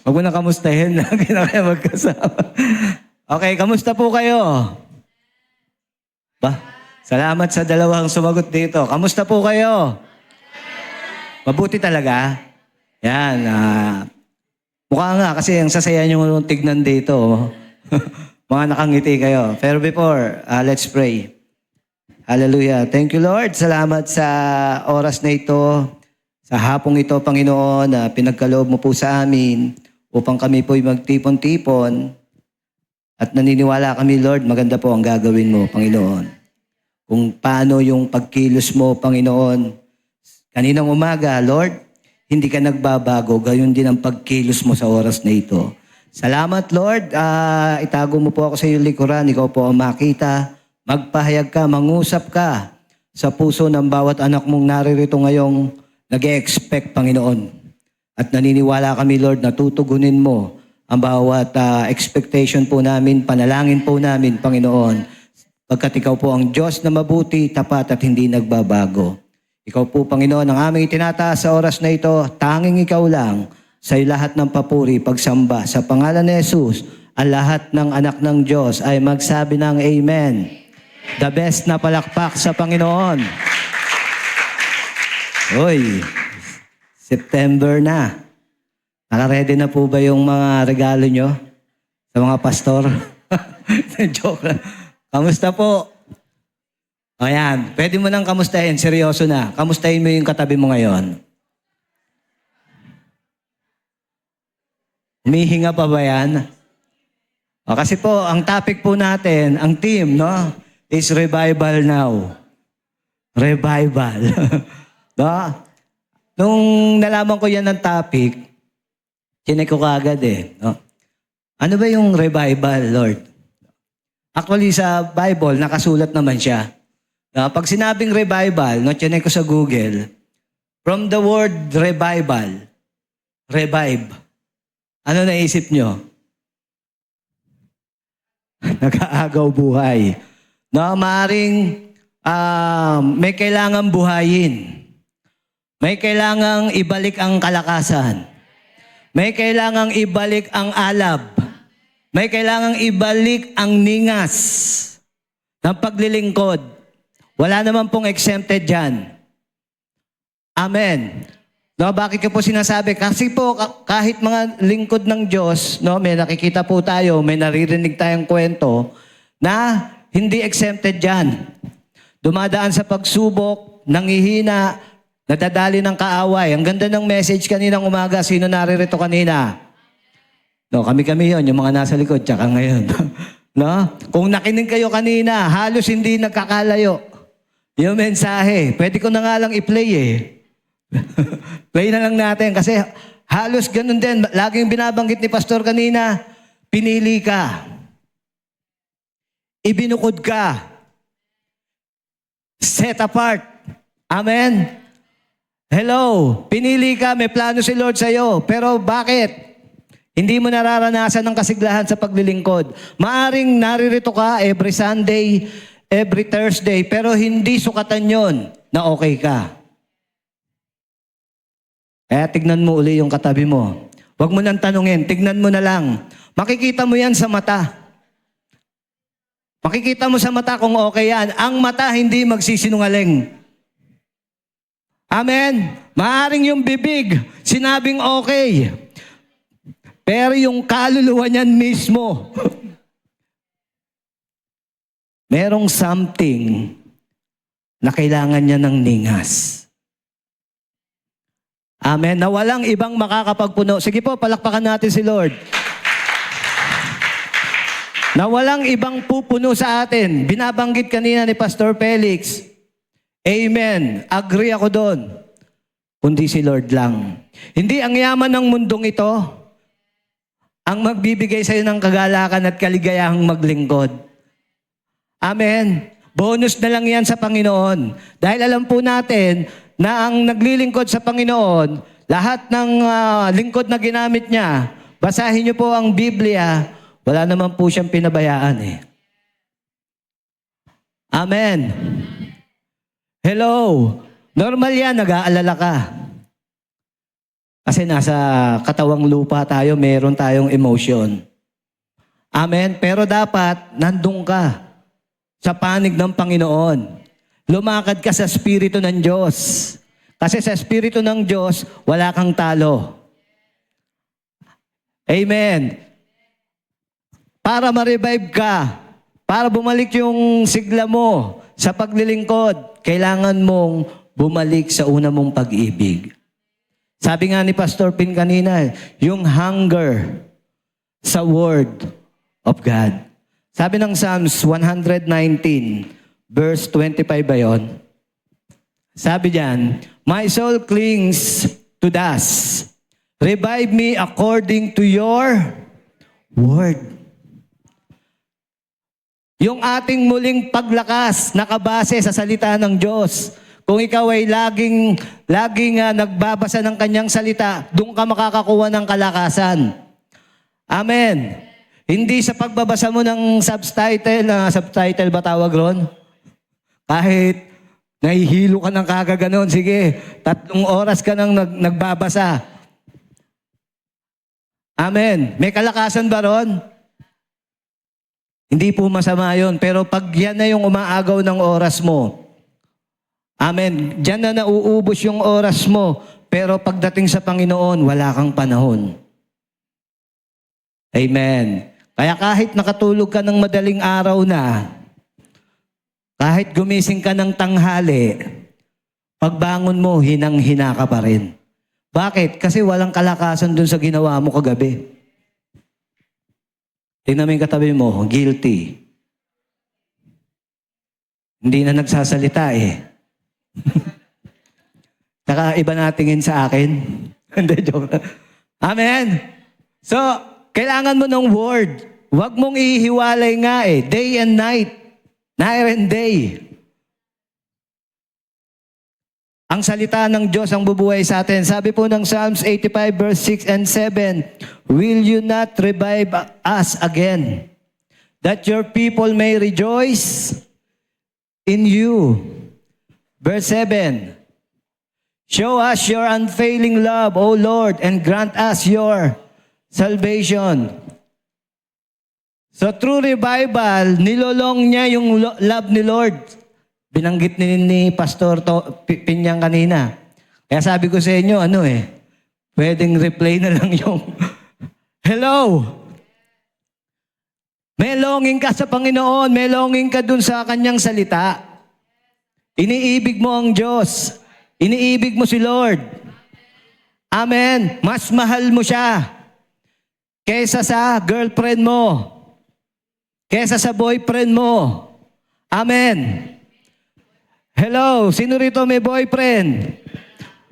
Huwag mo na kamustahin. Lagi na kayo magkasama. Okay, kamusta po kayo? Salamat sa dalawang sumagot dito. Kamusta po kayo? Mabuti talaga? Yan. Mukha nga kasi ang sasaya nyo tignan dito. Mga nakangiti kayo. Pero before, let's pray. Hallelujah. Thank you, Lord. Salamat sa oras na ito, sa hapong ito, Panginoon, na pinagkaloob mo po sa amin upang kami po'y magtipon-tipon. At naniniwala kami, Lord, maganda po ang gagawin mo, Panginoon. Kung paano yung pagkilos mo, Panginoon. Kaninang umaga, Lord, hindi ka nagbabago, gayon din ang pagkilos mo sa oras na ito. Salamat, Lord. Itago mo po ako sa iyong likuran. Ikaw po ang makita. Magpahayag ka, mangusap ka sa puso ng bawat anak mong naririto ngayong nag-e-expect, Panginoon. At naniniwala kami, Lord, na tutugunin mo ang bawat expectation po namin, panalangin po namin, Panginoon. Pagkat ikaw po ang Diyos na mabuti, tapat at hindi nagbabago. Ikaw po, Panginoon, ang aming itinataas sa oras na ito, tanging ikaw lang. Sa lahat ng papuri, pagsamba, sa pangalan ni Jesus, ang lahat ng anak ng Diyos ay magsabi ng Amen. The best na palakpak sa Panginoon. Hoy, September na. Naka-ready na po ba yung mga regalo nyo sa mga pastor? Joke lang. Kamusta po? Ayan, pwede mo nang kamustahin, seryoso na. Kamustahin mo yung katabi mo ngayon. Humihinga pa ba yan? Kasi po, ang topic po natin, ang theme, no, is revival now. Revival. No? Nung nalaman ko yan ng topic, chinek ko kaagad no? Ano ba yung revival, Lord? Actually, sa Bible, nakasulat naman siya. Pag sinabing revival, no, chinek ko sa Google, from the word revival, revive. Ano naisip nyo? Nag-aagaw buhay. No, maaring may kailangang buhayin. May kailangang ibalik ang kalakasan. May kailangang ibalik ang alab. May kailangang ibalik ang ningas ng paglilingkod. Wala naman pong exempted dyan. Amen. No, bakit ko po sinasabi? Kasi po, kahit mga lingkod ng Diyos, no, may nakikita po tayo, may naririnig tayong kwento, na hindi exempted dyan. Dumadaan sa pagsubok, nangihina, nadadali ng kaaway. Ang ganda ng message kaninang umaga. Sino naririto kanina? No, kami-kami yon, yung mga nasa likod, tsaka ngayon. No? Kung nakinig kayo kanina, halos hindi nagkakalayo. Yung mensahe, pwede ko na nga lang i-play Play na lang natin kasi halos ganun din. Laging binabanggit ni Pastor kanina, pinili ka. Ibinukod ka. Set apart. Amen? Hello, pinili ka, may plano si Lord sa'yo. Pero bakit? Hindi mo nararanasan ng kasiglahan sa paglilingkod. Maaring naririto ka every Sunday, every Thursday, pero hindi sukatan yon na okay ka. Kaya tignan mo uli yung katabi mo. Huwag mo nang tanungin, tignan mo na lang. Makikita mo yan sa mata. Makikita mo sa mata kung okay yan. Ang mata hindi magsisinungaling. Amen? Maaring yung bibig, sinabing okay. Pero yung kaluluwa niyan mismo, merong something na kailangan niya ng ningas. Amen. Na walang ibang makakapagpuno. Sige po, palakpakan natin si Lord. Na walang ibang pupuno sa atin. Binabanggit kanina ni Pastor Felix. Amen. Agree ako doon. Kundi si Lord lang. Hindi ang yaman ng mundong ito ang magbibigay sa iyo ng kagalakan at kaligayahang maglingkod. Amen. Bonus na lang yan sa Panginoon. Dahil alam po natin na ang naglilingkod sa Panginoon, lahat ng lingkod na ginamit niya, basahin niyo po ang Biblia, wala naman po siyang pinabayaan Amen. Hello. Normal yan, nag-aalala ka. Kasi nasa katawang lupa tayo, meron tayong emotion. Amen? Pero dapat, nandun ka sa panig ng Panginoon. Lumakad ka sa Espiritu ng Diyos. Kasi sa Espiritu ng Diyos, wala kang talo. Amen. Para ma-revive ka, para bumalik yung sigla mo sa paglilingkod, kailangan mong bumalik sa una mong pag-ibig. Sabi nga ni Pastor Pin kanina, yung hunger sa Word of God. Sabi ng Psalms 119, verse 25 ba yun? Sabi diyan, my soul clings to dust. Revive me according to your word. Yung ating muling paglakas, nakabase sa salita ng Diyos. Kung ikaw ay laging nagbabasa ng kanyang salita, doon ka makakakuha ng kalakasan. Amen. Hindi sa pagbabasa mo ng subtitle ba tawag ron? Kahit nahihilo ka ng kagaganon, sige, 3 oras ka nang nagbabasa. Amen. May kalakasan ba ron? Hindi po masama yun. Pero pag yan na yung umaagaw ng oras mo, amen, diyan na nauubos yung oras mo, pero pagdating sa Panginoon, wala kang panahon. Amen. Kaya kahit nakatulog ka ng madaling araw na, kahit gumising ka ng tanghali, pagbangon mo, hinang-hina ka pa rin. Bakit? Kasi walang kalakasan dun sa ginawa mo kagabi. Tingnan mo yung katabi mo, guilty. Hindi na nagsasalita eh. Saka iba natingin sa akin. Hindi, joke. Amen? So, kailangan mo ng word. Huwag mong ihiwalay nga eh. Day and night. Night and day. Ang salita ng Diyos ang bubuhay sa atin. Sabi po ng Psalms 85 verse 6 and 7, will you not revive us again, that your people may rejoice in you? Verse 7, show us your unfailing love, O Lord, and grant us your salvation. So through revival, nilolong niya yung love ni Lord. Binanggit ni Pastor Pinyang kanina. Kaya sabi ko sa inyo, pwedeng replay na lang yung hello. May longing ka sa Panginoon, may longing ka dun sa kanyang salita. Iniibig mo ang Diyos. Iniibig mo si Lord. Amen. Mas mahal mo siya kaysa sa girlfriend mo, kaysa sa boyfriend mo. Amen. Hello, sino rito may boyfriend?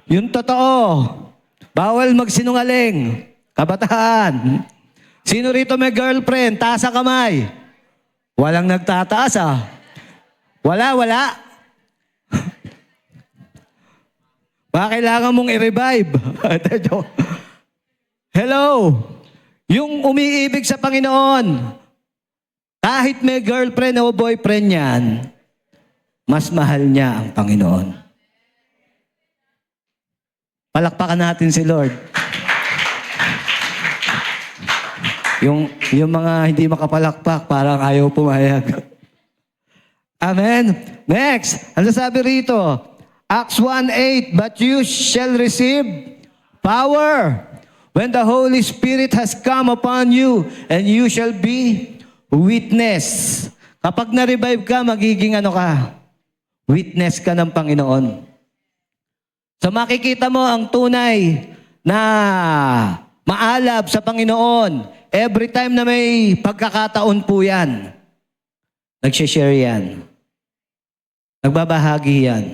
Yung totoo. Bawal magsinungaling. Kabataan. Sino rito may girlfriend? Taas ang kamay. Walang nagtataas ah. Wala. Baka kailangan mong i-revive. Hello. Yung umiibig sa Panginoon, kahit may girlfriend o boyfriend yan, mas mahal niya ang Panginoon. Palakpakan natin si Lord. Yung mga hindi makapalakpak, parang ayaw pumayag. Amen. Next, ano sabi rito? Acts 1:8, but you shall receive power when the Holy Spirit has come upon you, and you shall be witness. Kapag na-revive ka, magiging witness ka ng Panginoon. So makikita mo ang tunay na maalab sa Panginoon. Every time na may pagkakataon po yan, nagsishare yan. Nagbabahagi yan.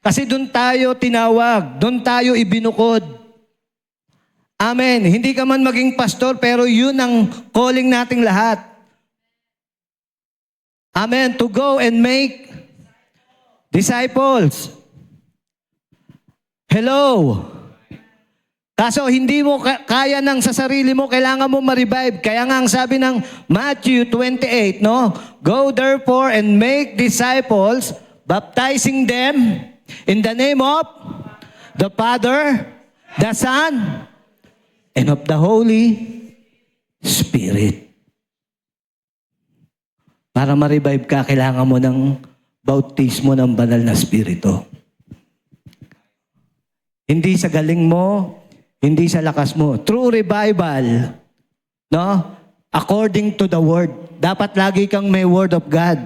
Kasi doon tayo tinawag, doon tayo ibinukod. Amen. Hindi ka man maging pastor, pero yun ang calling nating lahat. Amen. To go and make disciples. Hello. Kaso hindi mo kaya ng sa sarili mo, kailangan mo ma-revive. Kaya nga ang sabi ng Matthew 28, no? Go therefore and make disciples, baptizing them in the name of the Father the Son, and of the Holy Spirit. Para ma-revive ka, kailangan mo ng bautismo ng banal na Espiritu. Hindi sa galing mo, hindi sa lakas mo. True revival, no? According to the Word. Dapat lagi kang may Word of God.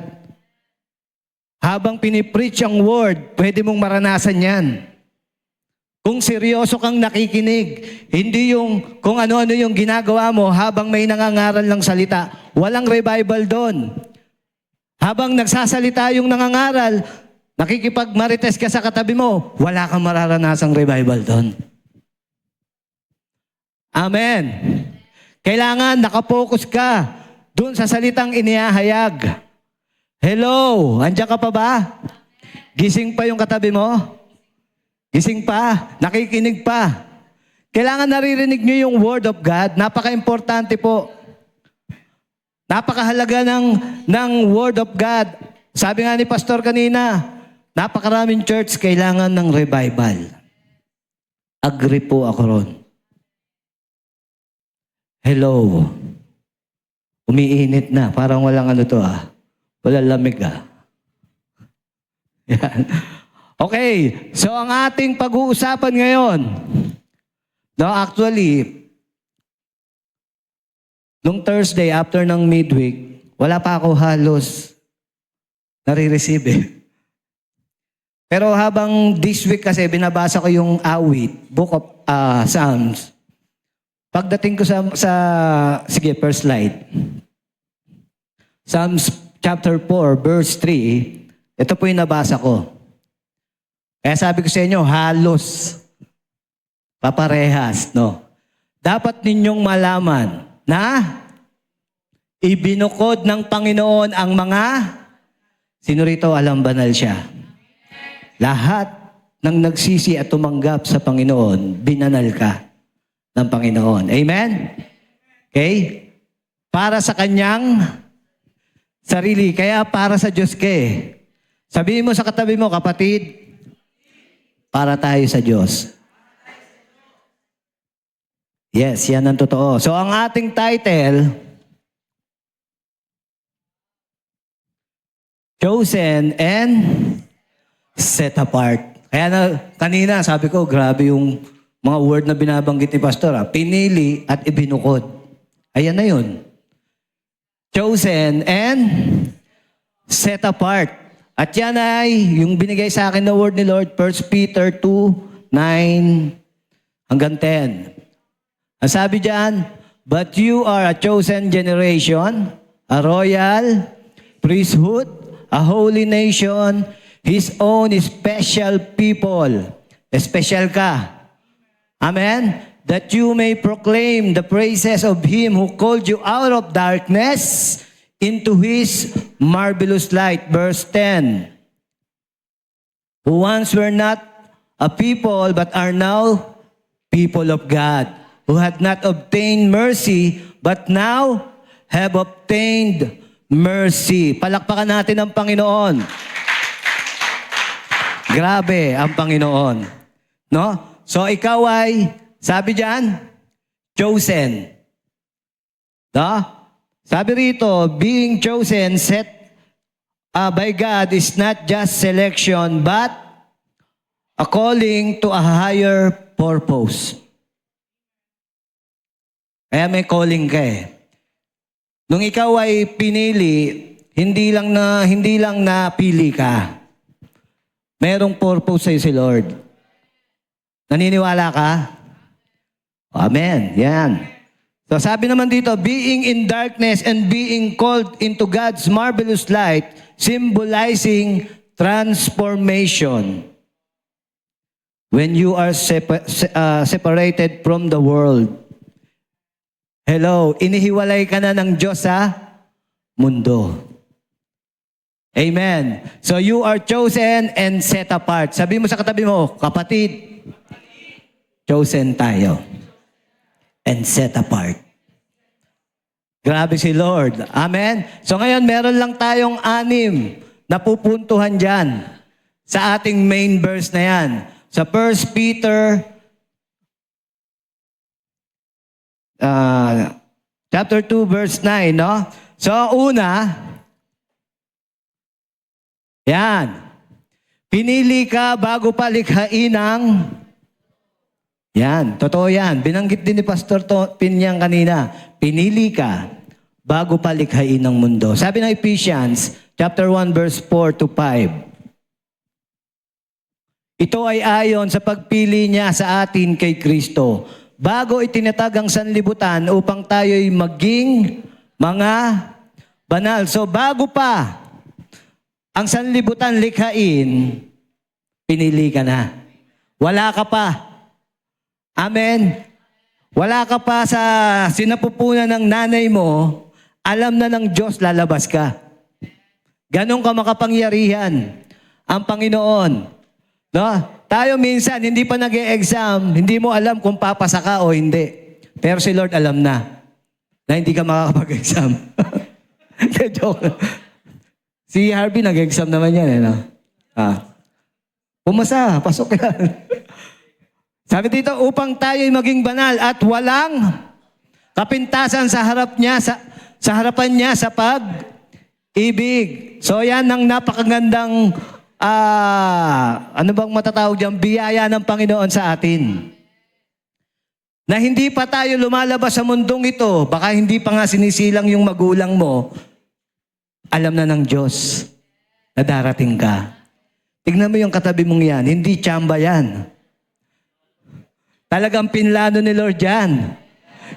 Habang pinipreach ang Word, pwede mong maranasan yan. Kung seryoso kang nakikinig, hindi yung kung ano-ano yung ginagawa mo habang may nangangaral ng salita. Walang revival doon. Habang nagsasalita yung nangangaral, nakikipagmarites ka sa katabi mo, wala kang mararanasang revival doon. Amen. Kailangan nakapokus ka doon sa salitang inihahayag. Hello, andiyan ka pa ba? Gising pa yung katabi mo? Gising pa? Nakikinig pa? Kailangan naririnig nyo yung Word of God. Napaka-importante po. Napakahalaga ng Word of God. Sabi nga ni Pastor kanina, napakaraming church kailangan ng revival. Agree po ako ron. Hello. Umiinit na. Parang walang ano to Walang lamig Yan. Okay. So ang ating pag-uusapan ngayon, no, actually, nung Thursday, after ng midweek, wala pa ako halos nare-receive Pero habang this week kasi binabasa ko yung awit, Book of Psalms, pagdating ko sige, first slide. Psalms chapter 4, verse 3, ito po yung nabasa ko. Kaya sabi ko sa inyo, halos paparehas, no? Dapat ninyong malaman na ibinukod ng Panginoon ang mga, sino rito alam banal siya? Lahat ng nagsisi at tumanggap sa Panginoon, binanal ka ng Panginoon. Amen? Okay? Para sa kanyang sarili. Kaya para sa Diyos ka Sabihin mo sa katabi mo, kapatid, para tayo sa Diyos. Yes, yan ang totoo. So ang ating title, Chosen and Set Apart. Kaya kanina sabi ko, grabe yung mga word na binabanggit ni Pastor. Pinili at ibinukod. Ayan na yun. Chosen and set apart. At yan ay yung binigay sa akin na word ni Lord, 1 Peter 2:9 hanggang 10. Ang sabi diyan, but you are a chosen generation, a royal priesthood, a holy nation, His own special people. Special ka. Amen? That you may proclaim the praises of Him who called you out of darkness into His marvelous light. Verse 10. Who once were not a people but are now people of God, who had not obtained mercy but now have obtained mercy. Palakpakan natin ang Panginoon. Grabe ang Panginoon. No? So ikaw ay, sabi diyan, chosen. No? Sabi rito, being chosen set by God is not just selection but a calling to a higher purpose. Kaya may calling ka Nung ikaw ay pinili, hindi lang napili ka. Merong purpose sa'yo si Lord. Naniniwala ka? Amen. Yan. So sabi naman dito, being in darkness and being called into God's marvelous light, symbolizing transformation. When you are separated from the world. Hello, inihiwalay ka na ng Diyos sa mundo. Amen. So you are chosen and set apart. Sabi mo sa katabi mo, kapatid, chosen tayo. And set apart. Grabe si Lord. Amen? So ngayon, meron lang tayong 6 na pupuntuhan dyan sa ating main verse na yan. Sa 1 Peter chapter 2, verse 9, no? So, una, yan. Pinili ka bago pa likhain ng... Yan, totoo yan. Binanggit din ni Pastor Pinyang kanina. Pinili ka bago pa likhain ng mundo. Sabi ng Ephesians, chapter 1, verse 4 to 5. Ito ay ayon sa pagpili niya sa atin kay Kristo. Bago itinatag ang sanlibutan upang tayo'y maging mga banal. So bago pa ang sanlibutan likhain, pinili ka na. Wala ka pa. Amen. Wala ka pa sa sinapupunan ng nanay mo, alam na ng Diyos lalabas ka. Ganon ka makapangyarihan ang Panginoon. No? Tayo minsan, hindi pa nag-e-exam, hindi mo alam kung papasa ka o hindi. Pero si Lord alam na hindi ka makakapag-exam. Joke. Si Harvey nag-exam naman yan. No? Pumasa, pasok yan. Sabi dito, upang tayo'y maging banal at walang kapintasan sa harapan niya sa pag-ibig. So yan ang napakagandang ano bang matatawag dyan? Biyaya ng Panginoon sa atin. Na hindi pa tayo lumalabas sa mundong ito, baka hindi pa nga sinisilang yung magulang mo, alam na ng Diyos na darating ka. Tignan mo yung katabi mong yan, hindi tsamba yan. Talagang pinlano ni Lord yan.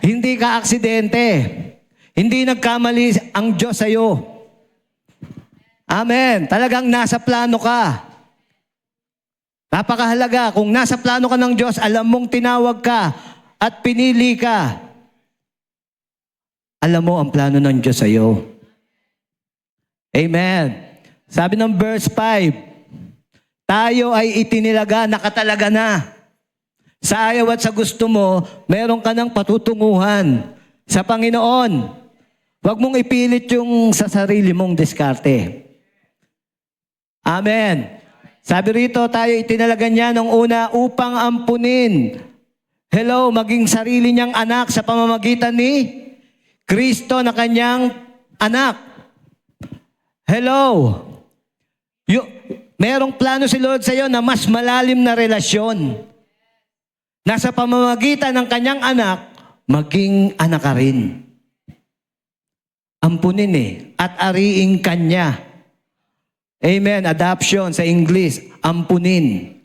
Hindi ka aksidente. Hindi nagkamali ang Diyos sa'yo. Amen. Talagang nasa plano ka. Napakahalaga. Kung nasa plano ka ng Diyos, alam mong tinawag ka at pinili ka. Alam mo ang plano ng Diyos sa'yo. Amen. Sabi ng verse 5, tayo ay itinilaga, nakatalaga na. Sa ayaw at sa gusto mo, meron ka ng patutunguhan sa Panginoon. Huwag mong ipilit yung sa sarili mong diskarte. Amen. Sabi rito, tayo itinalaga niya nung una upang ampunin. Hello, maging sarili niyang anak sa pamamagitan ni Kristo na kanyang anak. Hello. Merong plano si Lord sa iyo na mas malalim na relasyon. Nasa pamamagitan ng kanyang anak, maging anak ka rin. Ampunin at ariing kanya. Amen. Adoption sa English, ampunin.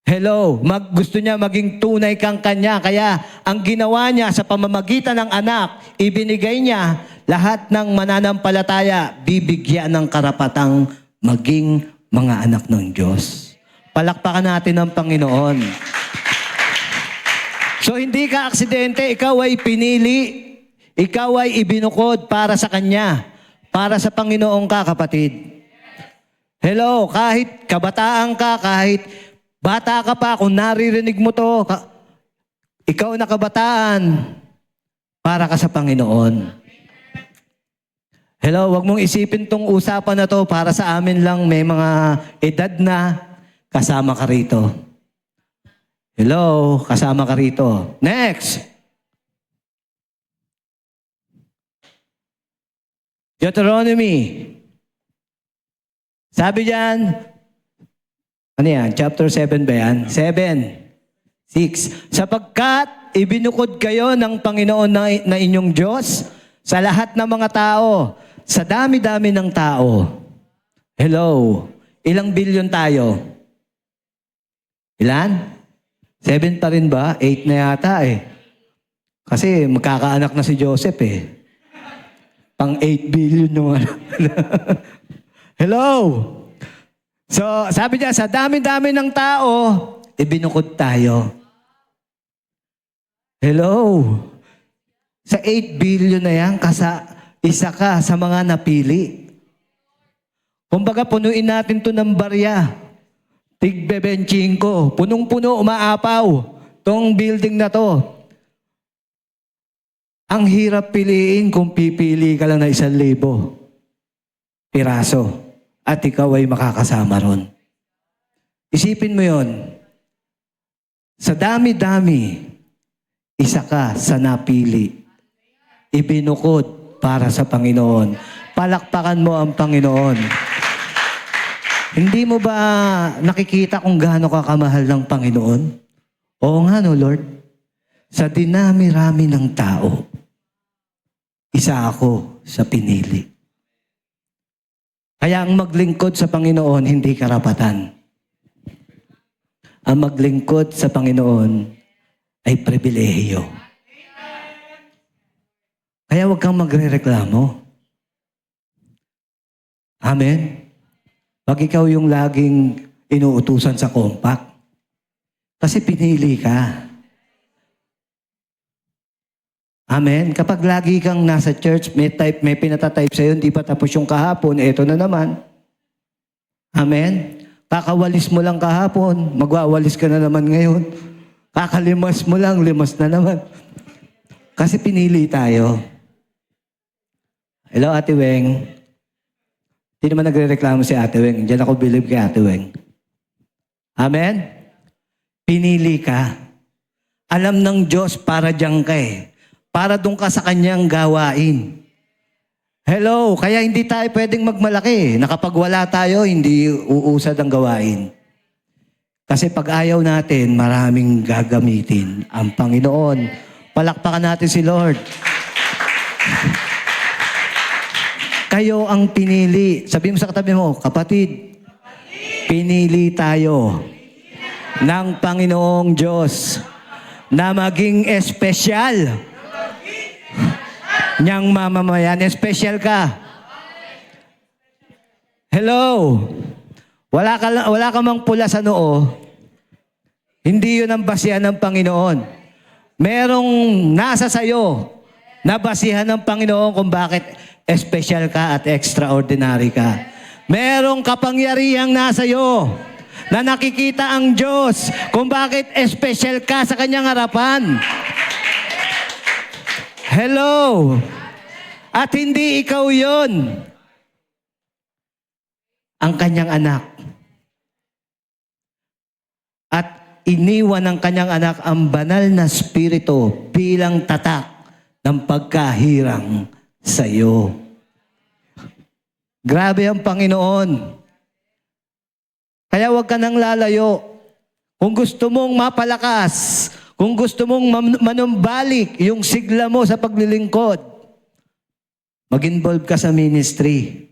Hello, gusto niya maging tunay kang kanya. Kaya ang ginawa niya sa pamamagitan ng anak, ibinigay niya lahat ng mananampalataya, bibigyan ng karapatang maging mga anak ng Diyos. Palakpakan natin ang Panginoon. So hindi ka aksidente, ikaw ay pinili, ikaw ay ibinukod para sa Kanya, para sa Panginoon ka, kapatid. Hello, kahit kabataan ka, kahit bata ka pa, kung naririnig mo to, ikaw na kabataan, para ka sa Panginoon. Hello, wag mong isipin tong usapan na to, para sa amin lang may mga edad na, kasama ka rito. Hello, kasama ka rito. Next. Deuteronomy. Sabi diyan, ano yan? Chapter 7 ba yan? 7. 6. Sapagkat ibinukod kayo ng Panginoon na inyong Diyos sa lahat ng mga tao, sa dami-dami ng tao. Hello. Ilang bilyon tayo? Ilan? 7 pa rin ba? 8 na yata eh. Kasi magkakaanak na si Joseph eh. Pang 8 billion yung ano. Hello! So, sabi niya, sa dami-dami ng tao, ibinukod tayo. Hello! Sa 8 billion na yan, isa ka sa mga napili. Kumbaga, punuin natin to ng barya. Tig-25. Punong-puno, umaapaw. Tong building na to. Ang hirap piliin kung pipili ka lang na 1,000 piraso. At ikaw ay makakasama ron. Isipin mo yon. Sa dami-dami, Isa ka sa napili. Ibinukod para sa Panginoon. Palakpakan mo ang Panginoon. Hindi mo ba nakikita kung gaano ka kamahal ng Panginoon? Oo nga no, Lord. Sa dinami-rami ng tao, isa ako sa pinili. Kaya ang maglingkod sa Panginoon, hindi karapatan. Ang maglingkod sa Panginoon ay pribilehiyo. Kaya huwag kang magrereklamo. Amen? Wag ikaw yung laging inuutusan sa compact. Kasi pinili ka. Amen? Kapag lagi kang nasa church, may pinatatype sa'yo, hindi pa tapos yung kahapon, eto na naman. Amen? Kakawalis mo lang kahapon, magwawalis ka na naman ngayon. Kakalimas mo lang, limas na naman. Kasi pinili tayo. Hello, Ate Weng. Hindi naman nagre-reklamo si Ate Weng. Diyan ako believe kay Ate Weng. Amen? Pinili ka. Alam ng Diyos para diyan ka eh. Para doon ka sa Kanyang gawain. Hello, kaya hindi tayo pwedeng magmalaki. Nakapag wala tayo, hindi uusad ang gawain. Kasi pag ayaw natin, maraming gagamitin ang Panginoon. Palakpakan natin si Lord. Kayo ang pinili. Sabi mo sa katabi mo, kapatid, pinili tayo ng Panginoong Diyos na maging espesyal. Niyang mamamayan, espesyal ka. Hello. Wala ka mang pula sa noo, hindi yun ang basihan ng Panginoon. Merong nasa sayo na basihan ng Panginoon kung bakit espesyal ka at extraordinary ka. Merong kapangyarihang nasa iyo na nakikita ang Diyos kung bakit espesyal ka sa Kanyang harapan. Hello! At hindi ikaw yun. Ang Kanyang anak. At iniwan ng Kanyang anak ang banal na spirito bilang tatak ng pagkahirang sa iyo. Grabe ang Panginoon. Kaya huwag ka nang lalayo. Kung gusto mong mapalakas, kung gusto mong manumbalik yung sigla mo sa paglilingkod, mag-involve ka sa ministry.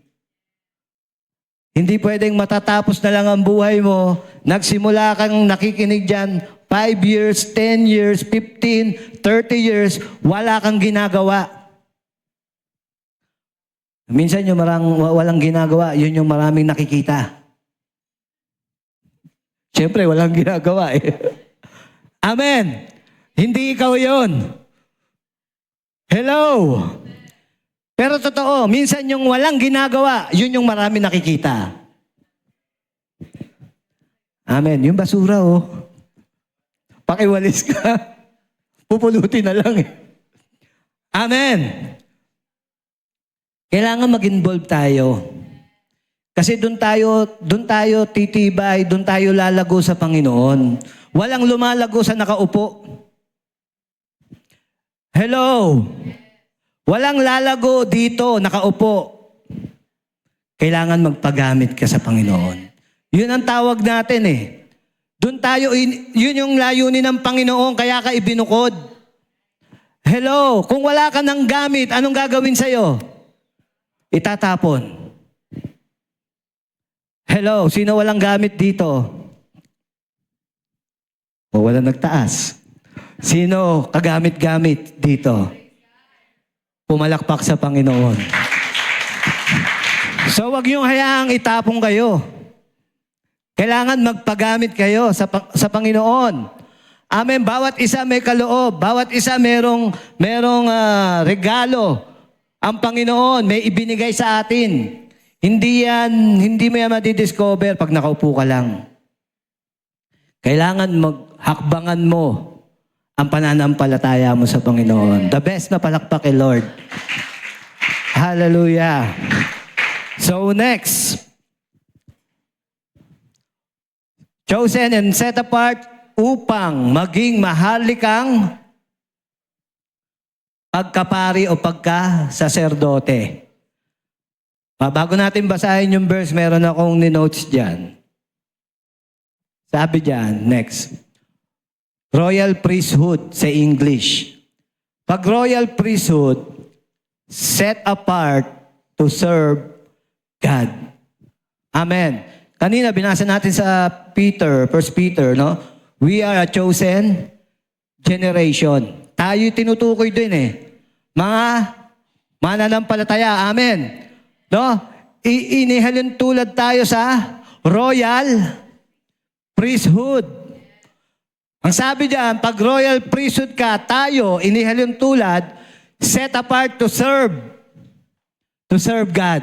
Hindi pwedeng matatapos na lang ang buhay mo, nagsimula kang nakikinig dyan, 5 years, 10 years, 15, 30 years, wala kang ginagawa. Minsan yung walang ginagawa, yun yung maraming nakikita. Siyempre, walang ginagawa eh. Amen. Hindi ikaw yun. Hello. Pero totoo, minsan yung walang ginagawa, yun yung marami nakikita. Amen. Yung basura, oh. Pakiwalis ka. Pupulutin na lang eh. Amen. Kailangan mag-involve tayo. Kasi doon tayo titibay, doon tayo lalago sa Panginoon. Walang lumalago sa nakaupo. Hello. Walang lalago dito, nakaupo. Kailangan magpagamit ka sa Panginoon. Yun ang tawag natin eh. Doon tayo, yun yung layunin ng Panginoon, kaya ka ibinukod. Hello, kung wala ka ng gamit, anong gagawin sa'yo? Itatapon. Hello, sino walang gamit dito? O walang nagtaas? Sino kagamit-gamit dito? Pumalakpak sa Panginoon. So wag niyong hayaang itapong kayo. Kailangan magpagamit kayo sa Panginoon. Amen. Bawat isa may kaloob. Bawat isa merong regalo. Ang Panginoon may ibinigay sa atin. Hindi mo yan madidiscover pag nakaupo ka lang. Kailangan maghakbangan mo ang pananampalataya mo sa Panginoon. The best na palakpak kay Lord. Hallelujah. So next, chosen and set apart upang maging mahalikang pagkapari o pagka-saserdote. Bago natin basahin yung verse, meron akong ni-notes dyan. Sabi dyan, next. Royal priesthood sa English. Pag royal priesthood, set apart to serve God. Amen. Kanina binasa natin sa Peter, 1 Peter, no? We are a chosen generation. Tayo tinutukoy din eh. Mga mananampalataya. Amen. No? Inihalin tulad tayo sa royal priesthood. Ang sabi diyan, pag royal priesthood ka, tayo, inihalin tulad, set apart to serve God.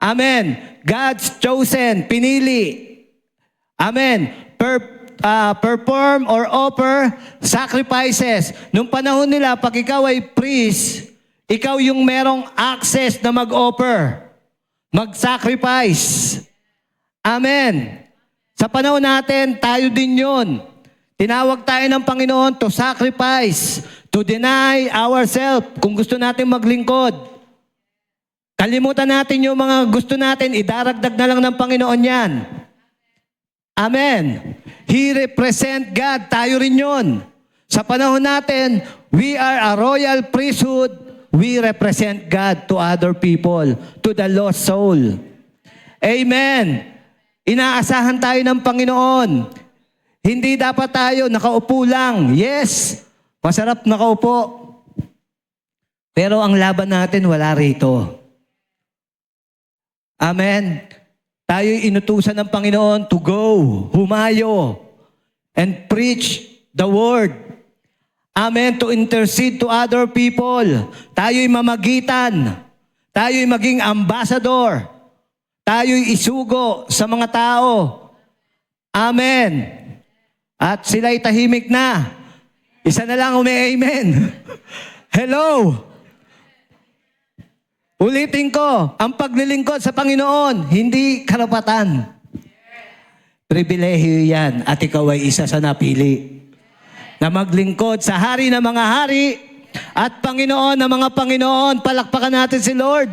Amen. God's chosen, pinili. Amen. Perform or offer sacrifices. Nung panahon nila, pag ikaw ay priest, ikaw yung merong access na mag-offer, mag-sacrifice. Amen. Sa panahon natin, tayo din yun. Tinawag tayo ng Panginoon to sacrifice, to deny ourselves kung gusto natin maglingkod. Kalimutan natin yung mga gusto natin, idaragdag na lang ng Panginoon yan. Amen. He represent God. Tayo rin yun. Sa panahon natin, we are a royal priesthood. We represent God to other people, to the lost soul. Amen. Inaasahan tayo ng Panginoon. Hindi dapat tayo nakaupo lang. Yes, masarap nakaupo. Pero ang laban natin wala rito. Amen. Tayo'y inutusan ng Panginoon to go, humayo, and preach the word. Amen. To intercede to other people. Tayo'y mamagitan. Tayo'y maging ambassador. Tayo'y isugo sa mga tao. Amen. At sila'y tahimik na. Isa na lang umi-amen. Hello. Ulitin ko, ang paglilingkod sa Panginoon, hindi karapatan. Pribilehiyo yan at ikaw ay isa sa napili. Na maglingkod sa Hari ng mga hari at Panginoon ng mga Panginoon. Palakpakan natin si Lord.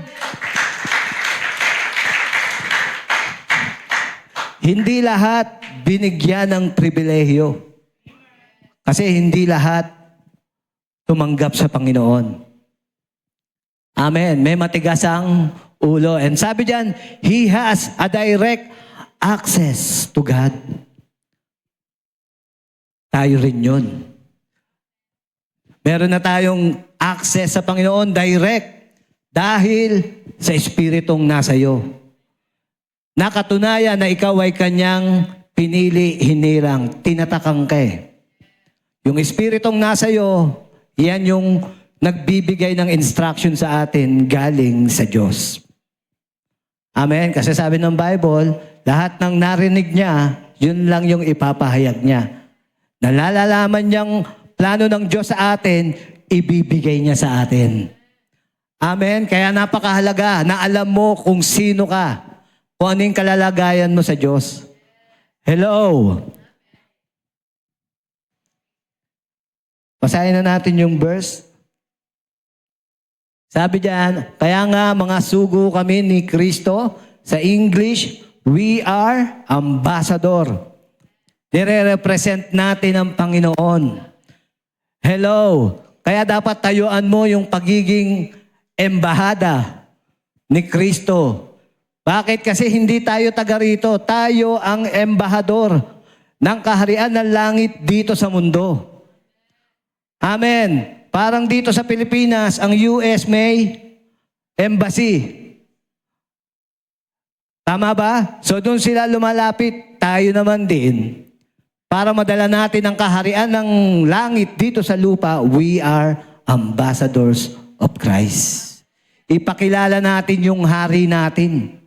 Hindi lahat binigyan ng pribilehiyo. Kasi hindi lahat tumanggap sa Panginoon. Amen. May matigas ang ulo. And sabi diyan, he has a direct access to God. Tayo rin yun. Meron na tayong access sa Panginoon direct dahil sa Espiritong nasa iyo. Nakatunayan na ikaw ay kanyang pinili, hinirang, tinatakang ka eh. Yung Espiritong nasa iyo, yan yung nagbibigay ng instruction sa atin galing sa Diyos. Amen? Kasi sabi ng Bible, lahat ng narinig niya, yun lang yung ipapahayag niya. Nalalaman niyang plano ng Diyos sa atin, ibibigay niya sa atin. Amen? Kaya napakahalaga na alam mo kung sino ka, kung ano yung kalalagayan mo sa Diyos. Hello? Basahin na natin yung verse. Sabi diyan, kaya nga mga sugo kami ni Kristo, sa English, we are ambassador. Nire-represent natin ang Panginoon. Hello. Kaya dapat tayuan mo yung pagiging embahada ni Kristo. Bakit? Kasi hindi tayo taga rito. Tayo ang embahador ng kaharian ng langit dito sa mundo. Amen. Parang dito sa Pilipinas, ang US may embassy. Tama ba? So doon sila lumalapit, tayo naman din. Para madala natin ang kaharian ng langit dito sa lupa, we are ambassadors of Christ. Ipakilala natin yung hari natin.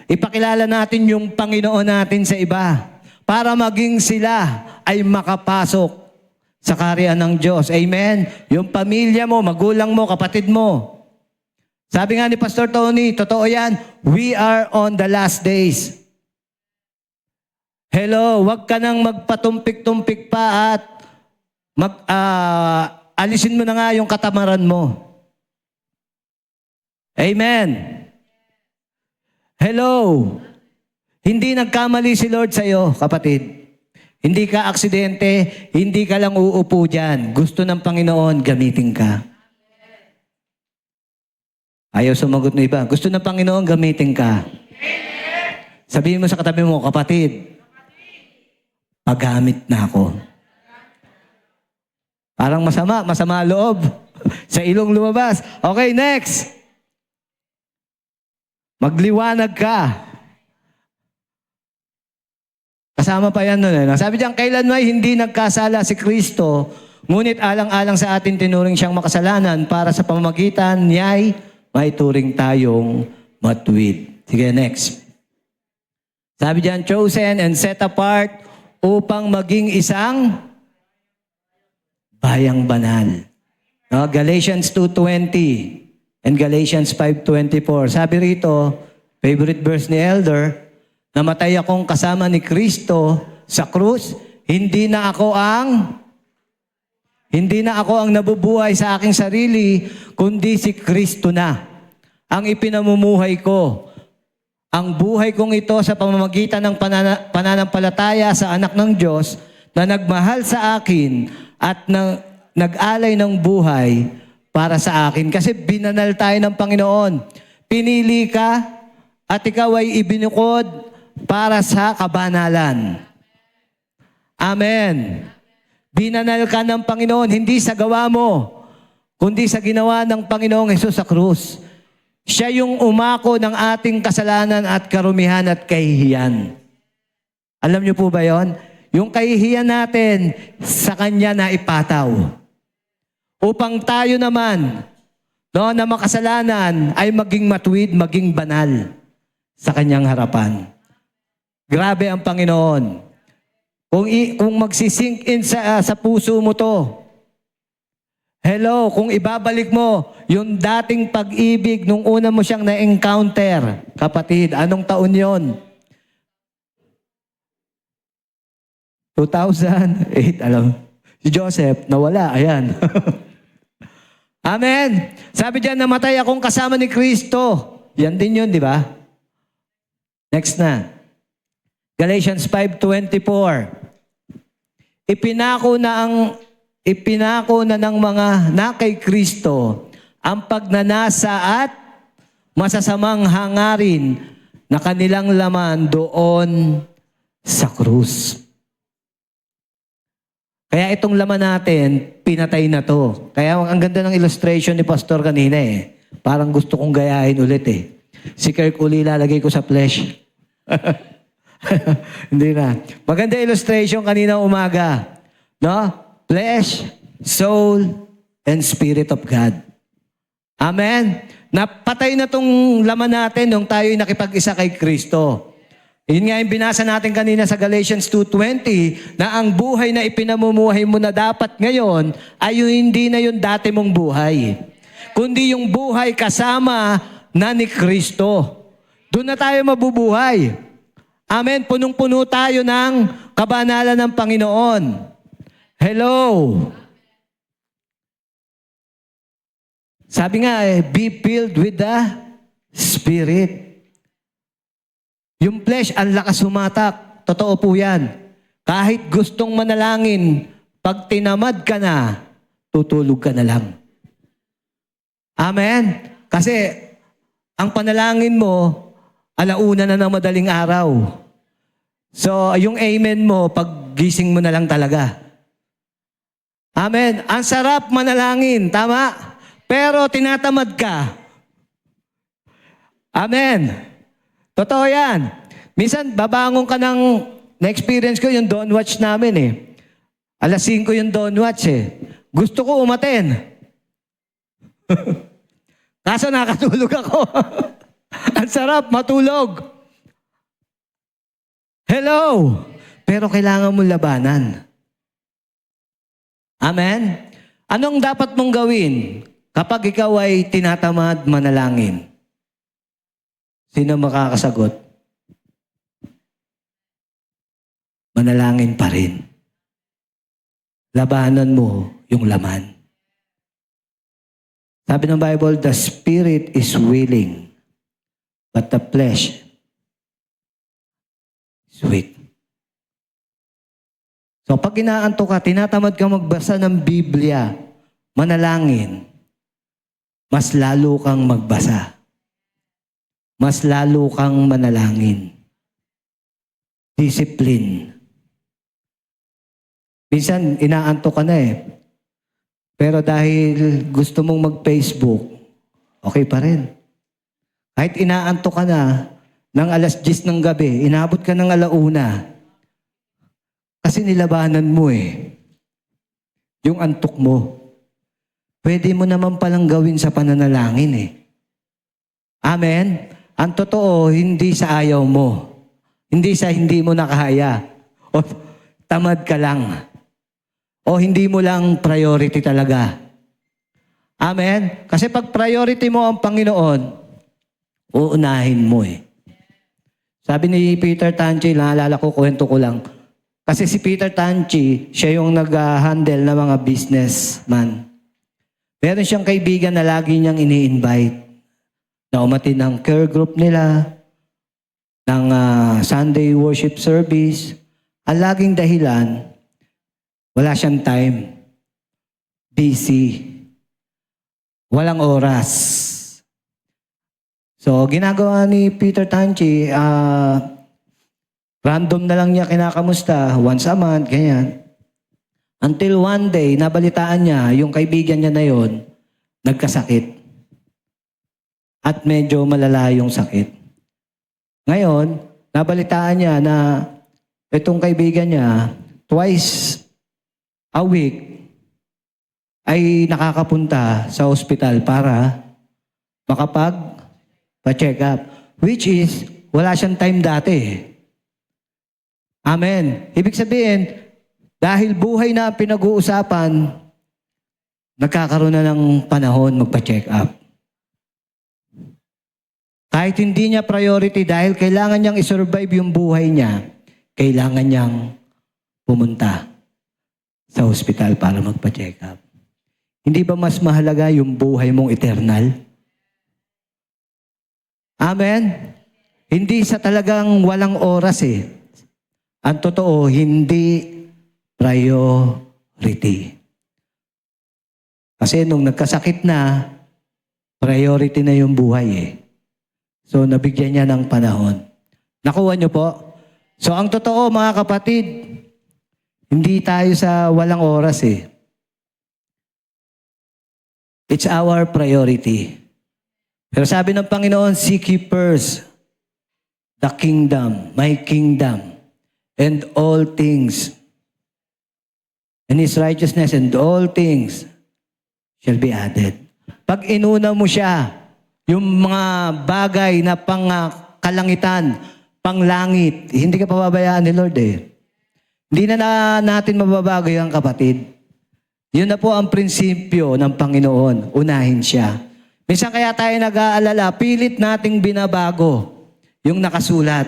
Ipakilala natin yung Panginoon natin sa iba. Para maging sila ay makapasok sa kaharian ng Diyos. Amen? Yung pamilya mo, magulang mo, kapatid mo. Sabi nga ni Pastor Tony, totoo yan, we are on the last days. Hello, wag ka nang magpatumpik-tumpik pa at alisin mo na nga yung katamaran mo. Amen. Hello. Hindi nagkamali si Lord sa'yo, kapatid. Hindi ka aksidente, hindi ka lang uupo dyan. Gusto ng Panginoon, gamitin ka. Ayaw sumagot ng iba. Gusto ng Panginoon, gamitin ka. Sabihin mo sa katabi mo, kapatid, paggamit na ako. Parang masama loob. Sa ilong lumabas. Okay, next. Magliwanag ka. Kasama pa yan nun. Sabi diyan, kailan may hindi nagkasala si Kristo, ngunit alang-alang sa atin tinuring siyang makasalanan para sa pamamagitan niya'y may turing tayong matuwid. Sige, next. Sabi diyan, chosen and set apart upang maging isang bayang banal. No? Galatians 2:20 and Galatians 5:24. Sabi rito, favorite verse ni Elder, namatay akong kasama ni Kristo sa krus, hindi na ako ang nabubuhay sa aking sarili, kundi si Kristo na ang ipinamumuhay ko. Ang buhay kong ito sa pamamagitan ng pananampalataya sa anak ng Diyos na nagmahal sa akin at nag-alay ng buhay para sa akin. Kasi binanal tayo ng Panginoon. Pinili ka at ikaw ay ibinukod para sa kabanalan. Amen. Binanal ka ng Panginoon, hindi sa gawa mo, kundi sa ginawa ng Panginoong Hesus sa krus. Siya yung umako ng ating kasalanan at karumihan at kahihiyan. Alam niyo po ba yon? Yung kahihiyan natin, sa Kanya na ipataw. Upang tayo naman, no, na makasalanan, ay maging matuwid, maging banal sa Kanyang harapan. Grabe ang Panginoon. Kung magsisink in sa puso mo to, hello, kung ibabalik mo yung dating pag-ibig nung una mo siyang na-encounter, kapatid, anong taon yon? 2008, alam. Si Joseph, nawala, ayan. Amen. Sabi diyan, namatay akong kasama ni Kristo. Yan din yun, di ba? Next na. Galatians 5:24. Ipinako na ng mga na kay Kristo ang pagnanasa at masasamang hangarin na kanilang laman doon sa krus. Kaya itong laman natin, pinatay na to. Kaya ang ganda ng illustration ni Pastor kanina eh. Parang gusto kong gayahin ulit eh. Si Kirk uli lalagay ko sa flesh. Hindi na. Maganda illustration kanina umaga. No? Flesh, soul, and Spirit of God. Amen? Napatay na tong laman natin nung tayo'y nakipag-isa kay Kristo. Yun nga yung binasa natin kanina sa Galatians 2:20 na ang buhay na ipinamumuhay mo na dapat ngayon ay yung hindi na yung dati mong buhay. Kundi yung buhay kasama na ni Kristo. Doon na tayo mabubuhay. Amen. Punong-puno tayo ng kabanalan ng Panginoon. Hello. Sabi nga be filled with the Spirit. Yung flesh, ang lakas humatak. Totoo po yan. Kahit gustong manalangin, pag tinamad ka na, tutulog ka na lang. Amen? Kasi, ang panalangin mo, alauna na ng madaling araw. So, yung amen mo, pag gising mo na lang talaga. Amen? Ang sarap manalangin, tama? Pero tinatamad ka. Amen? Totoo yan. Minsan, babangon ka ng, na-experience ko yung dawn watch namin eh. 5:00 yung dawn watch eh. Gusto ko umaten. Kaso nakatulog ako. Ang sarap, matulog. Hello! Pero kailangan mo labanan. Amen? Anong dapat mong gawin kapag ikaw ay tinatamad manalangin? Sino makakasagot? Manalangin pa rin. Labanan mo yung laman. Sabi ng Bible, the spirit is willing, but the flesh is weak. So pag inaantok ka, tinatamad ka magbasa ng Biblia, manalangin, mas lalo kang magbasa. Mas lalo kang manalangin. Discipline. Minsan, inaantok ka na eh. Pero dahil gusto mong mag-Facebook, okay pa rin. Kahit inaantok ka na, ng alas 10 ng gabi, inabot ka ng alauna, kasi nilabanan mo eh. Yung antok mo. Pwede mo naman palang gawin sa pananalangin eh. Amen? Ang totoo, hindi sa ayaw mo. Hindi sa hindi mo nakahaya. O tamad ka lang. O hindi mo lang priority talaga. Amen? Kasi pag priority mo ang Panginoon, uunahin mo eh. Sabi ni Peter Tanchi, naalala ko, kwento ko lang. Kasi si Peter Tanchi, siya yung nag-handle ng mga businessman. Meron siyang kaibigan na lagi niyang ini-invite na umatin ng care group nila, ng Sunday worship service. Ang laging dahilan, wala siyang time. Busy. Walang oras. So, ginagawa ni Peter Tanchi, random na lang niya kinakamusta, once a month, ganyan. Until one day, nabalitaan niya, yung kaibigan niya na yon, nagkasakit. At medyo malala yung sakit. Ngayon, nabalitaan niya na itong kaibigan niya, twice a week, ay nakakapunta sa ospital para makapag-check up. Which is, wala siyang time dati. Amen. Ibig sabihin, dahil buhay na ang pinag-uusapan, nagkakaroon na ng panahon magpa-check up. Kahit hindi niya priority dahil kailangan niyang isurvive yung buhay niya, kailangan niyang pumunta sa hospital para magpa-check up. Hindi ba mas mahalaga yung buhay mong eternal? Amen? Hindi sa talagang walang oras eh. Ang totoo, hindi priority. Kasi nung nagkasakit na, priority na yung buhay eh. So, nabigyan niya ng panahon. Nakuha niyo po? So, ang totoo mga kapatid, hindi tayo sa walang oras eh. It's our priority. Pero sabi ng Panginoon, seek ye first the kingdom, my kingdom, and all things, and His righteousness, and all things shall be added. Pag inuna mo siya, yung mga bagay na kalangitan, panglangit, hindi ka pababayaan ni Lord eh. Hindi na natin mababago yung kapatid. Yun na po ang prinsipyo ng Panginoon. Unahin siya. Minsan kaya tayo nag-aalala, pilit nating binabago yung nakasulat.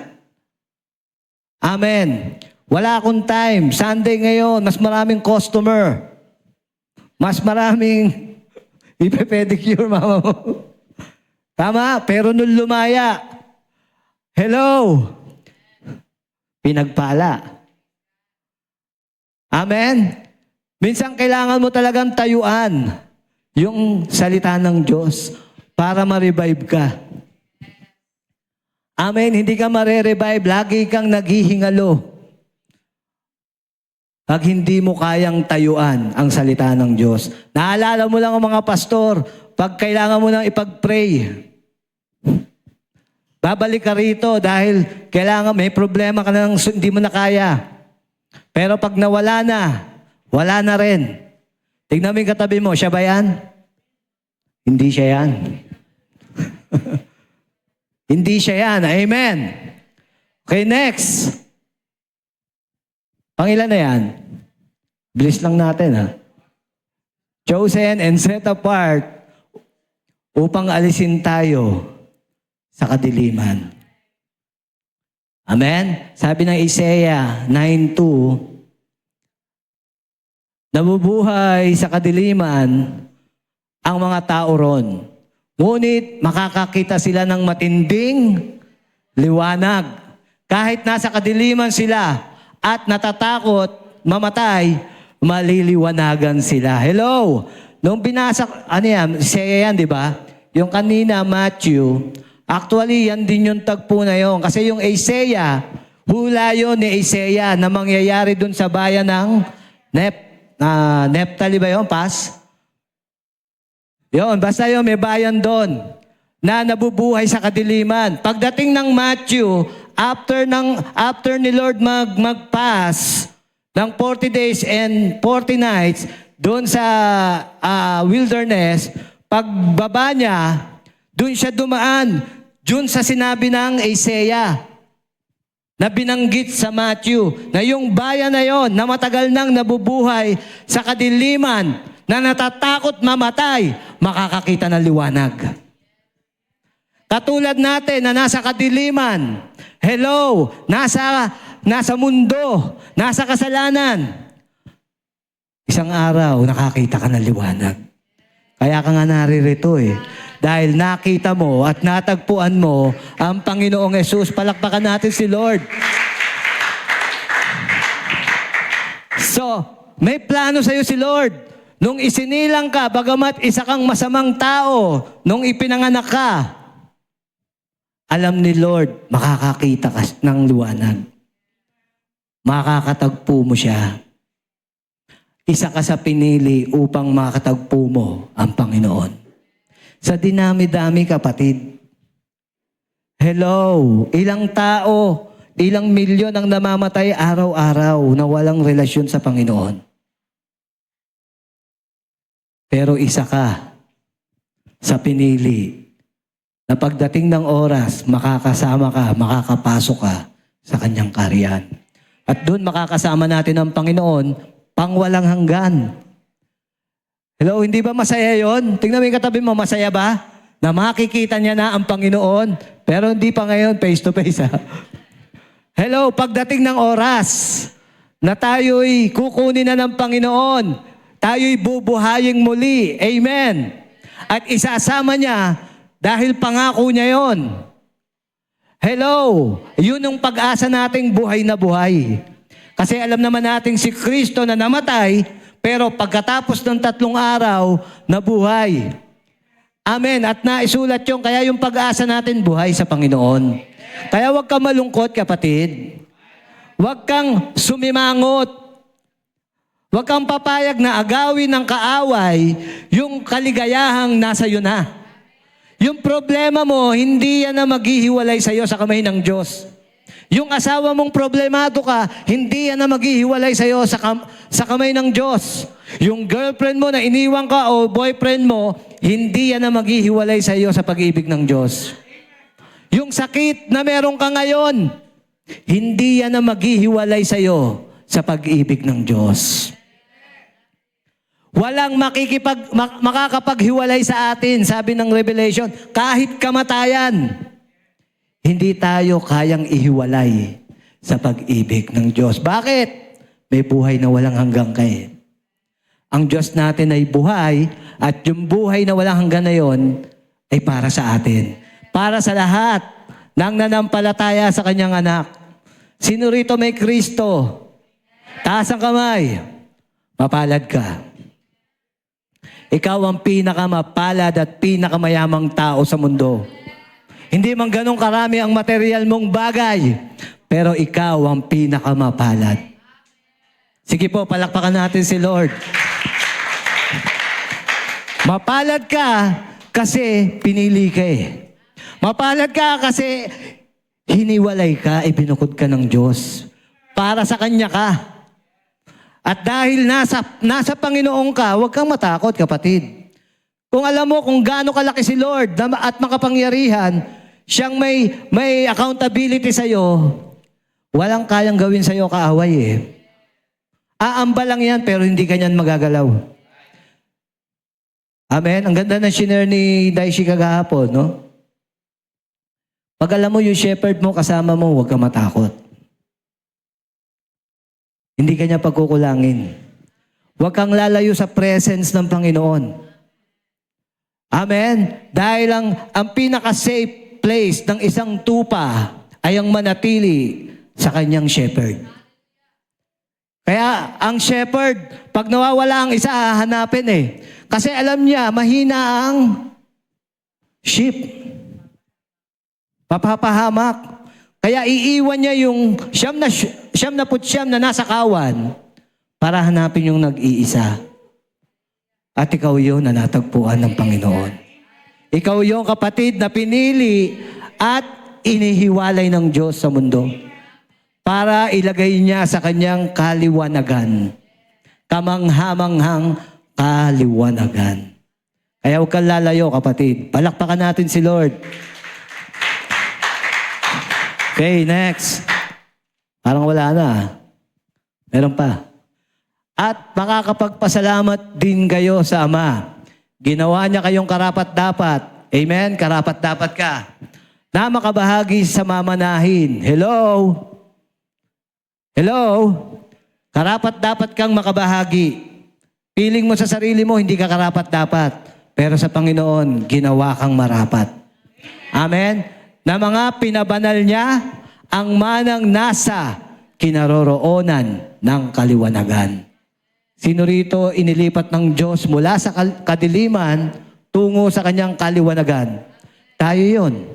Amen. Wala akong time. Sunday ngayon, mas maraming customer. Mas maraming ipe-pedicure, mama mo. Tama, pero nung lumaya, hello, pinagpala. Amen? Minsan kailangan mo talagang tayuan yung salita ng Diyos para ma-revive ka. Amen? Hindi ka ma-revive, lagi kang naghihingalo. Pag hindi mo kayang tayuan ang salita ng Diyos. Naalala mo lang ang mga pastor, pag kailangan mo nang ipag-pray, babalik ka rito dahil kailangan may problema ka nang hindi mo na kaya. Pero pag nawala na, wala na rin. Tignan mo yung katabi mo, siya ba yan? Hindi siya yan. Hindi siya yan. Amen. Okay, next. Pangilan na yan? Bilis lang natin ha. Chosen and set apart upang alisin tayo sa kadiliman. Amen? Sabi ng Isaiah 9:2, nabubuhay sa kadiliman ang mga tao ron. Ngunit makakakita sila ng matinding liwanag. Kahit nasa kadiliman sila at natatakot mamatay, maliliwanagan sila. Hello? Nung binasa, ano yan, Isaiah yan, di ba? Yung kanina, Matthew, actually, yan din yung tagpo na yun. Kasi yung Isaiah, hula yun ni Isaiah na mangyayari dun sa bayan ng Neptali ba yun, Pas? Yun, basta yun, may bayan doon na nabubuhay sa kadiliman. Pagdating ng Matthew, after ni Lord mag-pass ng 40 days and 40 nights doon sa wilderness, pagbaba niya, doon siya dumaan, doon sa sinabi ng Isaiah na binanggit sa Matthew, na yung bayan na yon na matagal nang nabubuhay sa kadiliman, na natatakot mamatay, makakakita ng liwanag. Katulad natin na nasa kadiliman, hello, nasa mundo, nasa kasalanan. Isang araw, nakakita ka ng liwanag. Kaya ka nga naririto eh. Dahil nakita mo at natagpuan mo ang Panginoong Yesus. Palakpakan natin si Lord. So, may plano sa'yo si Lord. Nung isinilang ka, bagamat isa kang masamang tao, nung ipinanganak ka, alam ni Lord, makakakita ka ng liwanag. Makakatagpo mo siya. Isa ka sa pinili upang makatagpo mo ang Panginoon. Sa dinami-dami, kapatid. Hello, ilang tao, ilang milyon ang namamatay araw-araw na walang relasyon sa Panginoon. Pero isa ka sa pinili na pagdating ng oras, makakasama ka, makakapasok ka sa kanyang kaharian. At doon makakasama natin ang Panginoon pang walang hanggan. Hello, hindi ba masaya yon? Tingnan mo yung katabi mo, masaya ba? Na makikita niya na ang Panginoon. Pero hindi pa ngayon, face to face. Ha? Hello, pagdating ng oras na tayo'y kukunin na ng Panginoon, tayo'y bubuhayin muli. Amen. At isasama niya dahil pangako niya yon. Hello, yun ang pag-asa nating buhay na buhay. Kasi alam naman natin si Kristo na namatay, pero pagkatapos ng 3 araw, nabuhay. Amen. At naisulat yung, kaya yung pag-asa natin buhay sa Panginoon. Kaya huwag kang malungkot, kapatid. Huwag kang sumimangot. Huwag kang papayag na agawin ng kaaway yung kaligayahang nasa iyo na. Yung problema mo, hindi yan na maghihiwalay sa iyo sa kamay ng Diyos. Yung asawa mong problemado ka, hindi yan na maghihiwalay sa iyo sa kamay ng Diyos. Yung girlfriend mo na iniwan ka o boyfriend mo, hindi yan na maghihiwalay sa iyo sa pag-ibig ng Diyos. Yung sakit na meron ka ngayon, hindi yan na maghihiwalay sa iyo sa pag-ibig ng Diyos. Walang makakapaghiwalay sa atin, sabi ng Revelation, kahit kamatayan. Hindi tayo kayang ihiwalay sa pag-ibig ng Diyos. Bakit? May buhay na walang hanggang kay. Ang Diyos natin ay buhay at yung buhay na walang hanggan na yon ay para sa atin. Para sa lahat ng nanampalataya sa kanyang anak. Sino rito may Kristo? Taas ang kamay. Mapalad ka. Ikaw ang pinakamapalad at pinakamayamang tao sa mundo. Hindi man ganun karami ang material mong bagay, pero ikaw ang pinakamapalad. Sige po, palakpakan natin si Lord. Mapalad ka kasi pinili ka eh. Mapalad ka kasi hiniwalay ka, ibinukod ka ng Diyos. Para sa Kanya ka. At dahil nasa Panginoon ka, huwag kang matakot, kapatid. Kung alam mo kung gaano kalaki si Lord at makapangyarihan, siyang may accountability sa'yo, walang kayang gawin sa'yo kaaway eh. Aamba lang yan, pero hindi ganyan magagalaw. Amen? Ang ganda ng shiner ni Daishi kagahapon, no? Pag alam mo yung shepherd mo, kasama mo, huwag kang matakot. Hindi kanya pagkukulangin. Huwag kang lalayo sa presence ng Panginoon. Amen? Dahil ang pinaka-safe place ng isang tupa ay ang manatili sa kanyang shepherd. Kaya ang shepherd, pag nawawala ang isa, hahanapin eh. Kasi alam niya, mahina ang sheep. Papapahamak. Kaya iiwan niya yung siyam na nasa kawan para hanapin yung nag-iisa. At ikaw yun na natagpuan ng Panginoon. Ikaw yung kapatid na pinili at inihiwalay ng Diyos sa mundo para ilagay niya sa kanyang kaliwanagan. Kamanghamanghang kaliwanagan. Kaya huwag kang lalayo, kapatid. Palakpakan natin si Lord. Okay, next. Parang wala na. Meron pa. At makakapagpasalamat din kayo sa Ama. Ginawa niya kayong karapat-dapat. Amen? Karapat-dapat ka. Na makabahagi sa mamanahin. Hello? Hello? Karapat-dapat kang makabahagi. Feeling mo sa sarili mo, hindi ka karapat-dapat. Pero sa Panginoon, ginawa kang marapat. Amen? Na mga pinabanal niya ang manang nasa kinaroroonan ng kaliwanagan. Sino rito inilipat ng Diyos mula sa kadiliman tungo sa kanyang kaliwanagan? Tayo yun.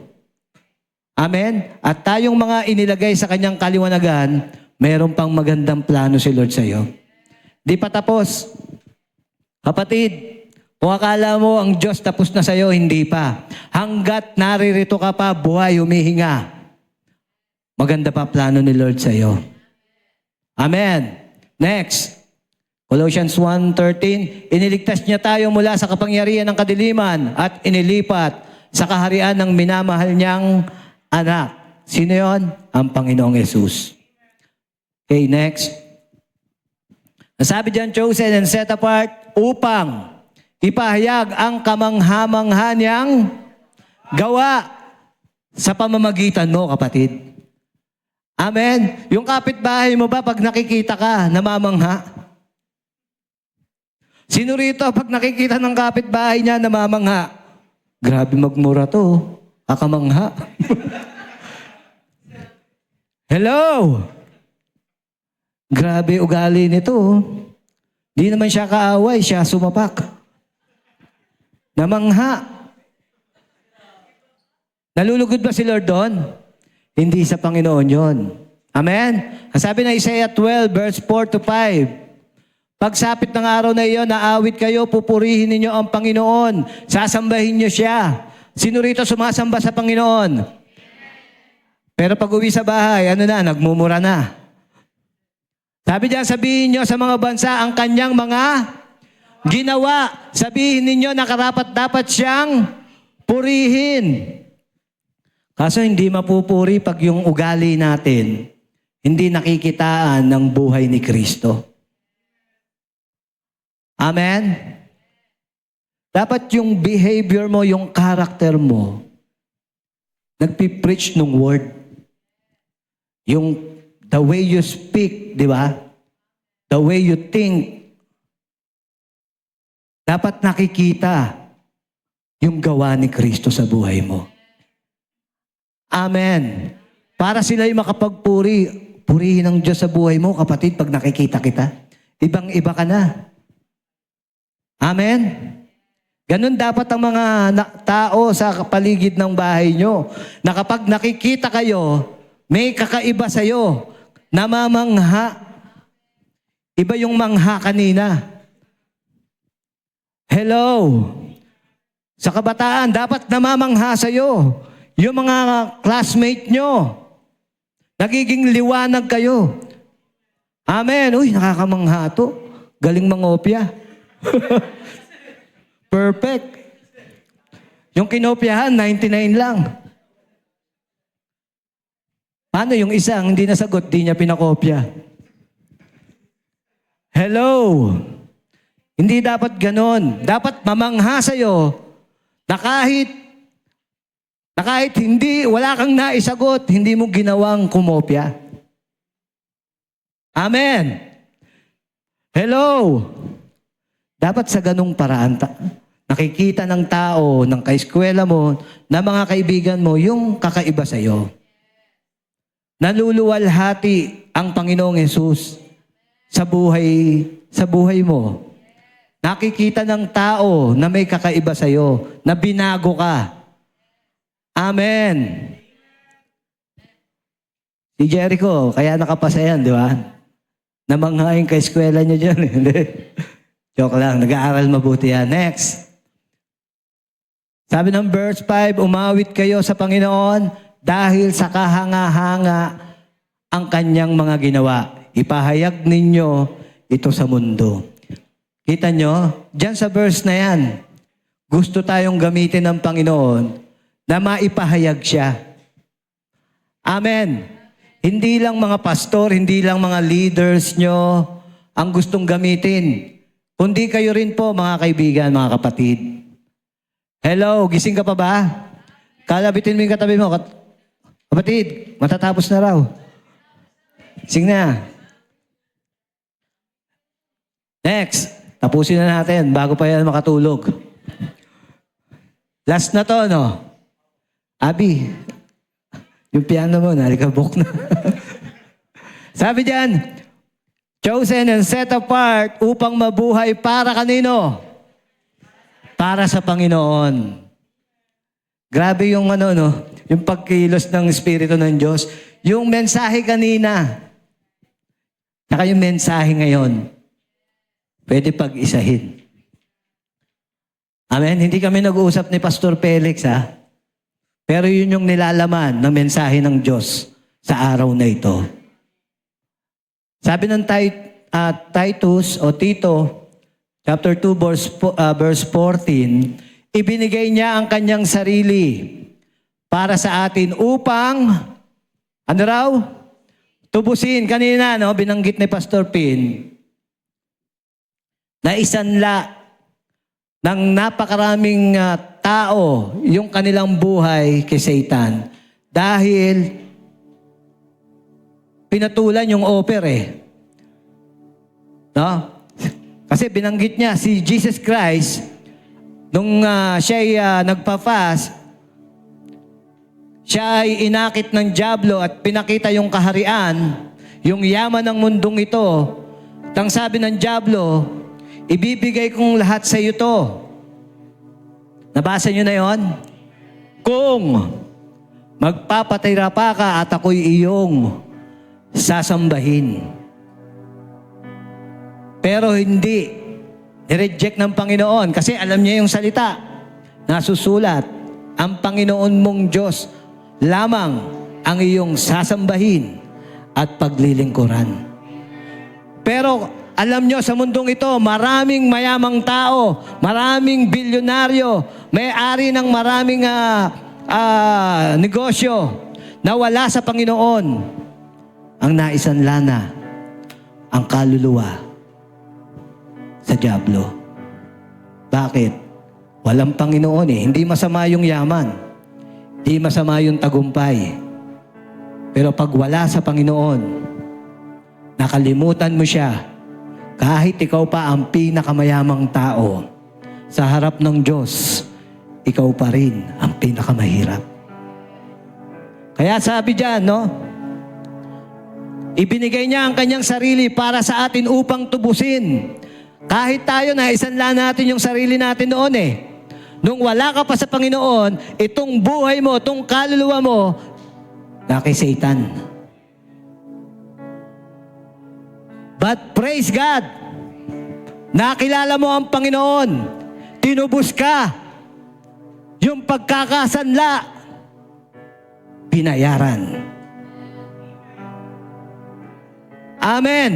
Amen? At tayong mga inilagay sa kanyang kaliwanagan, meron pang magandang plano si Lord sa iyo. Di pa tapos. Kapatid, kung akala mo ang Diyos tapos na sa iyo, hindi pa. Hanggat naririto ka pa, buhay, humihinga. Maganda pa plano ni Lord sa iyo. Amen. Next. Colossians 1:13, iniligtas niya tayo mula sa kapangyarihan ng kadiliman at inilipat sa kaharian ng minamahal niyang anak. Sino yon? Ang Panginoong Yesus. Okay, next. Nasabi diyan, chosen and set apart upang ipahayag ang kamangha-mangha niyang gawa sa pamamagitan mo, kapatid. Amen? Yung kapitbahay mo ba, pag nakikita ka, namamangha? Sino rito, pag nakikita ng kapitbahay niya, namamangha? Grabe magmura to. Kakamangha. Hello? Grabe ugali nito. Di naman siya kaaway, siya sumapak. Namangha. Nalulugod ba si Lord doon? Hindi sa Panginoon yon. Amen? Ang sabi ng Isaiah 12, verse 4 to 5, pagsapit ng araw na iyon, naawit kayo, pupurihin ninyo ang Panginoon. Sasambahin niyo siya. Sino rito sumasamba sa Panginoon? Pero pag uwi sa bahay, nagmumura na. Sabi diyan, sabihin niyo sa mga bansa ang kanyang mga ginawa. Sabihin ninyo na karapat-dapat siyang purihin. Kaso hindi mapupuri pag yung ugali natin hindi nakikitaan ng buhay ni Kristo. Amen? Dapat yung behavior mo, yung character mo, nagpipreach ng word. Yung the way you speak, di ba? The way you think. Dapat nakikita yung gawa ni Kristo sa buhay mo. Amen. Para sila'y makapagpuri, purihin ng Diyos sa buhay mo, kapatid, pag nakikita kita. Ibang-iba ka na. Amen? Ganun dapat ang mga tao sa paligid ng bahay nyo, na kapag nakikita kayo, may kakaiba sa'yo, namamangha. Iba yung mangha kanina. Hello? Sa kabataan, dapat namamangha sa'yo. Yung mga classmate nyo, nagiging liwanag kayo. Amen? Uy, nakakamangha to. Galing mangopya. Perfect. Yung kinopyahan, 99 lang. Paano yung isang hindi nasagot, di niya pinakopya? Hello? Hindi dapat ganon. Dapat mamangha sa'yo na kahit hindi, wala kang naisagot, hindi mo ginawang kumopya. Amen. Hello? Dapat sa ganung paraan. Nakikita ng tao, ng kaeskwela mo, na mga kaibigan mo, yung kakaiba sa'yo. Naluluwalhati ang Panginoong Hesus sa buhay mo. Nakikita ng tao na may kakaiba sa'yo, na binago ka. Amen. Si Jericho, kaya nakapasa yan, di ba? Namanghain ka eskwela niya dyan. Joke lang, nag-aaral mabuti yan. Next. Sabi ng verse 5, umawit kayo sa Panginoon dahil sa kahanga-hanga ang kanyang mga ginawa. Ipahayag ninyo ito sa mundo. Kita nyo? Diyan sa verse na yan, gusto tayong gamitin ng Panginoon na maipahayag siya. Amen. Hindi lang mga pastor, hindi lang mga leaders nyo ang gustong gamitin. Kundi kayo rin po, mga kaibigan, mga kapatid. Hello, gising ka pa ba? Kalabitin mo yung katabi mo. Kapatid, matatapos na raw. Sing na. Next, tapusin na natin bago pa yan makatulog. Last na to, no? Abi, yung piano mo, nalikabok na. Sabi diyan, chosen and set apart upang mabuhay para kanino? Para sa Panginoon. Grabe yung yung pagkilos ng Espiritu ng Diyos. Yung mensahe kanina, saka yung mensahe ngayon, pwede pag-isahin. Amen? Hindi kami nag-uusap ni Pastor Felix, ha? Pero yun yung nilalaman ng mensahe ng Diyos sa araw na ito. Sabi ng Titus o Tito, chapter 2, verse 14, ibinigay niya ang kanyang sarili para sa atin upang, ano raw? Tubusin. Kanina, no, binanggit ni Pastor Pin, na isanla ng napakaraming tao yung kanilang buhay kay Satan dahil pinatulan yung offer No? Kasi binanggit niya si Jesus Christ nung siya'y nagpa-fast, siya ay inakit ng dyablo at pinakita yung kaharian, yung yaman ng mundong ito. Tang sabi ng dyablo, ibibigay kong lahat sa iyo to. Nabasa niyo na yon? Kung magpapatira pa ka at ako'y iyong sasambahin. Pero hindi. I-reject ng Panginoon kasi alam niya yung salita. Nasusulat, ang Panginoon mong Diyos lamang ang iyong sasambahin at paglilingkuran. Pero alam nyo, sa mundong ito, maraming mayamang tao, maraming bilyonaryo, may-ari ng maraming negosyo na wala sa Panginoon. Ang naisanlana, ang kaluluwa sa dyablo. Bakit? Walang Panginoon Hindi masama yung yaman. Hindi masama yung tagumpay. Pero pag wala sa Panginoon, nakalimutan mo siya, kahit ikaw pa ang pinakamayamang tao, sa harap ng Diyos, ikaw pa rin ang pinakamahirap. Kaya sabi diyan, no? Ibinigay niya ang kanyang sarili para sa atin upang tubusin. Kahit tayo na isanla natin yung sarili natin noon Nung wala ka pa sa Panginoon, itong buhay mo, itong kaluluwa mo, na kay Satan. But praise God, nakilala mo ang Panginoon, tinubos ka, yung pagkakasanla, binayaran. Amen.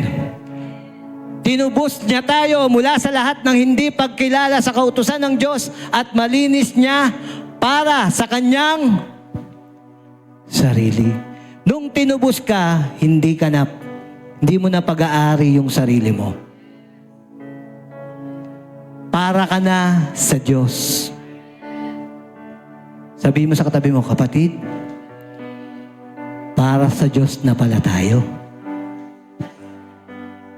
Tinubos niya tayo mula sa lahat ng hindi pagkilala sa kautusan ng Diyos at malinis niya para sa kanyang sarili. Nung tinubos ka, hindi mo na pag-aari yung sarili mo. Para ka na sa Diyos. Sabihin mo sa katabi mo, kapatid, para sa Diyos na pala tayo.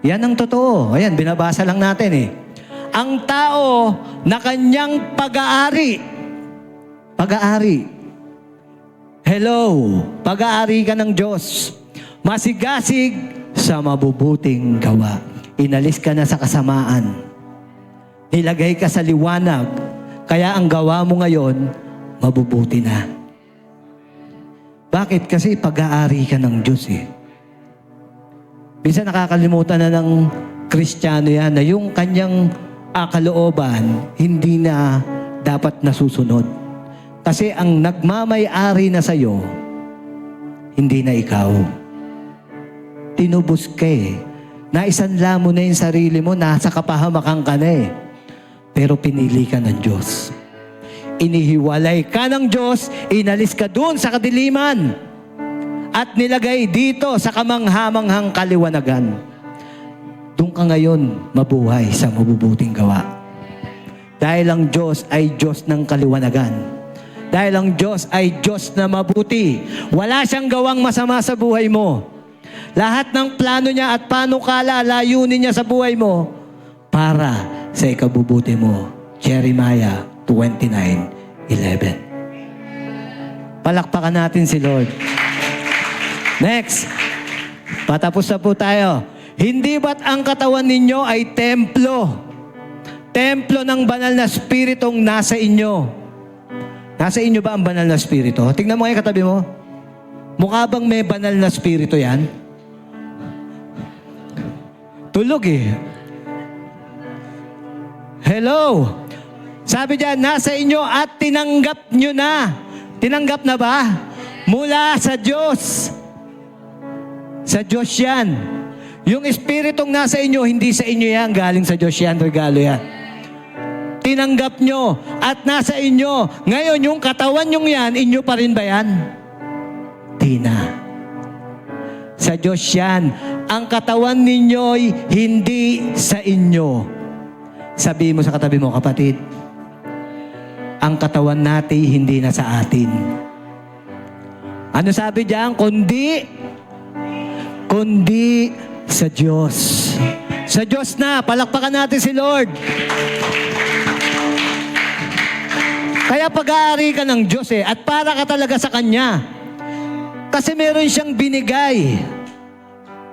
Yan ang totoo. Ayan, binabasa lang natin ang tao na kanyang pag-aari. Pag-aari. Hello, pag-aari ka ng Diyos. Masigasig sa mabubuting gawa. Inalis ka na sa kasamaan. Nilagay ka sa liwanag. Kaya ang gawa mo ngayon, mabubuti na. Bakit? Kasi pag-aari ka ng Diyos eh. Minsan nakakalimutan na ng Kristiyano yan na yung kanyang kalooban hindi na dapat nasusunod. Kasi ang nagmamay-ari na sa'yo, hindi na ikaw. Tinubos ka eh. Naisanla mo na yung sarili mo, nasa kapahamakan ka na eh. Pero pinili ka ng Diyos. Inihiwalay ka ng Diyos, inalis ka doon sa kadiliman at nilagay dito sa kamanghamanghang kaliwanagan. Doon ka ngayon mabuhay sa mabubuting gawa. Dahil ang Diyos ay Diyos ng kaliwanagan. Dahil ang Diyos ay Diyos na mabuti. Wala siyang gawang masama sa buhay mo. Lahat ng plano niya at panukala, layunin niya sa buhay mo para sa ikabubuti mo. Jeremiah 29:11. Palakpakan natin si Lord. Next. Patapos na po tayo. Hindi ba't ang katawan ninyo ay templo? Templo ng banal na spiritong nasa inyo. Nasa inyo ba ang banal na spirito? Tingnan mo ngayon katabi mo. Mukha bang may banal na spirito yan? Tulog eh. Hello. Sabi diyan, nasa inyo at tinanggap nyo na. Tinanggap na ba? Mula sa Diyos. Sa Diyos yan. Yung espiritong nasa inyo, hindi sa inyo yan. Galing sa Diyos yan, regalo yan. Tinanggap nyo at nasa inyo. Ngayon, yung katawan nyong yan, inyo pa rin ba yan? Di na. Sa Diyos yan. Ang katawan ninyo'y hindi sa inyo. Sabi mo sa katabi mo, kapatid, ang katawan natin hindi na sa atin. Ano sabi diyan? Kundi sa Diyos. Sa Diyos na. Palakpakan natin si Lord. Kaya pag-aari ka ng Diyos eh. At para ka talaga sa Kanya. Kasi meron siyang binigay.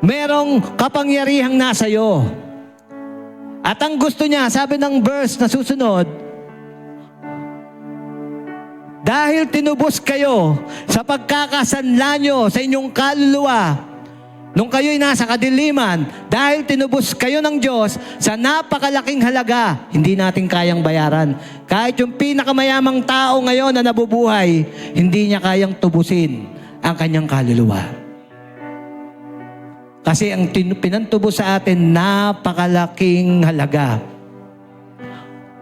Merong kapangyarihang nasa iyo. At ang gusto niya, sabi ng verse na susunod, dahil tinubos kayo sa pagkakasanla nyo sa inyong kaluluwa, nung kayo'y nasa kadiliman, dahil tinubos kayo ng Diyos sa napakalaking halaga, hindi natin kayang bayaran. Kahit yung pinakamayamang tao ngayon na nabubuhay, hindi niya kayang tubusin ang kanyang kaluluwa. Kasi ang pinantubos sa atin, napakalaking halaga.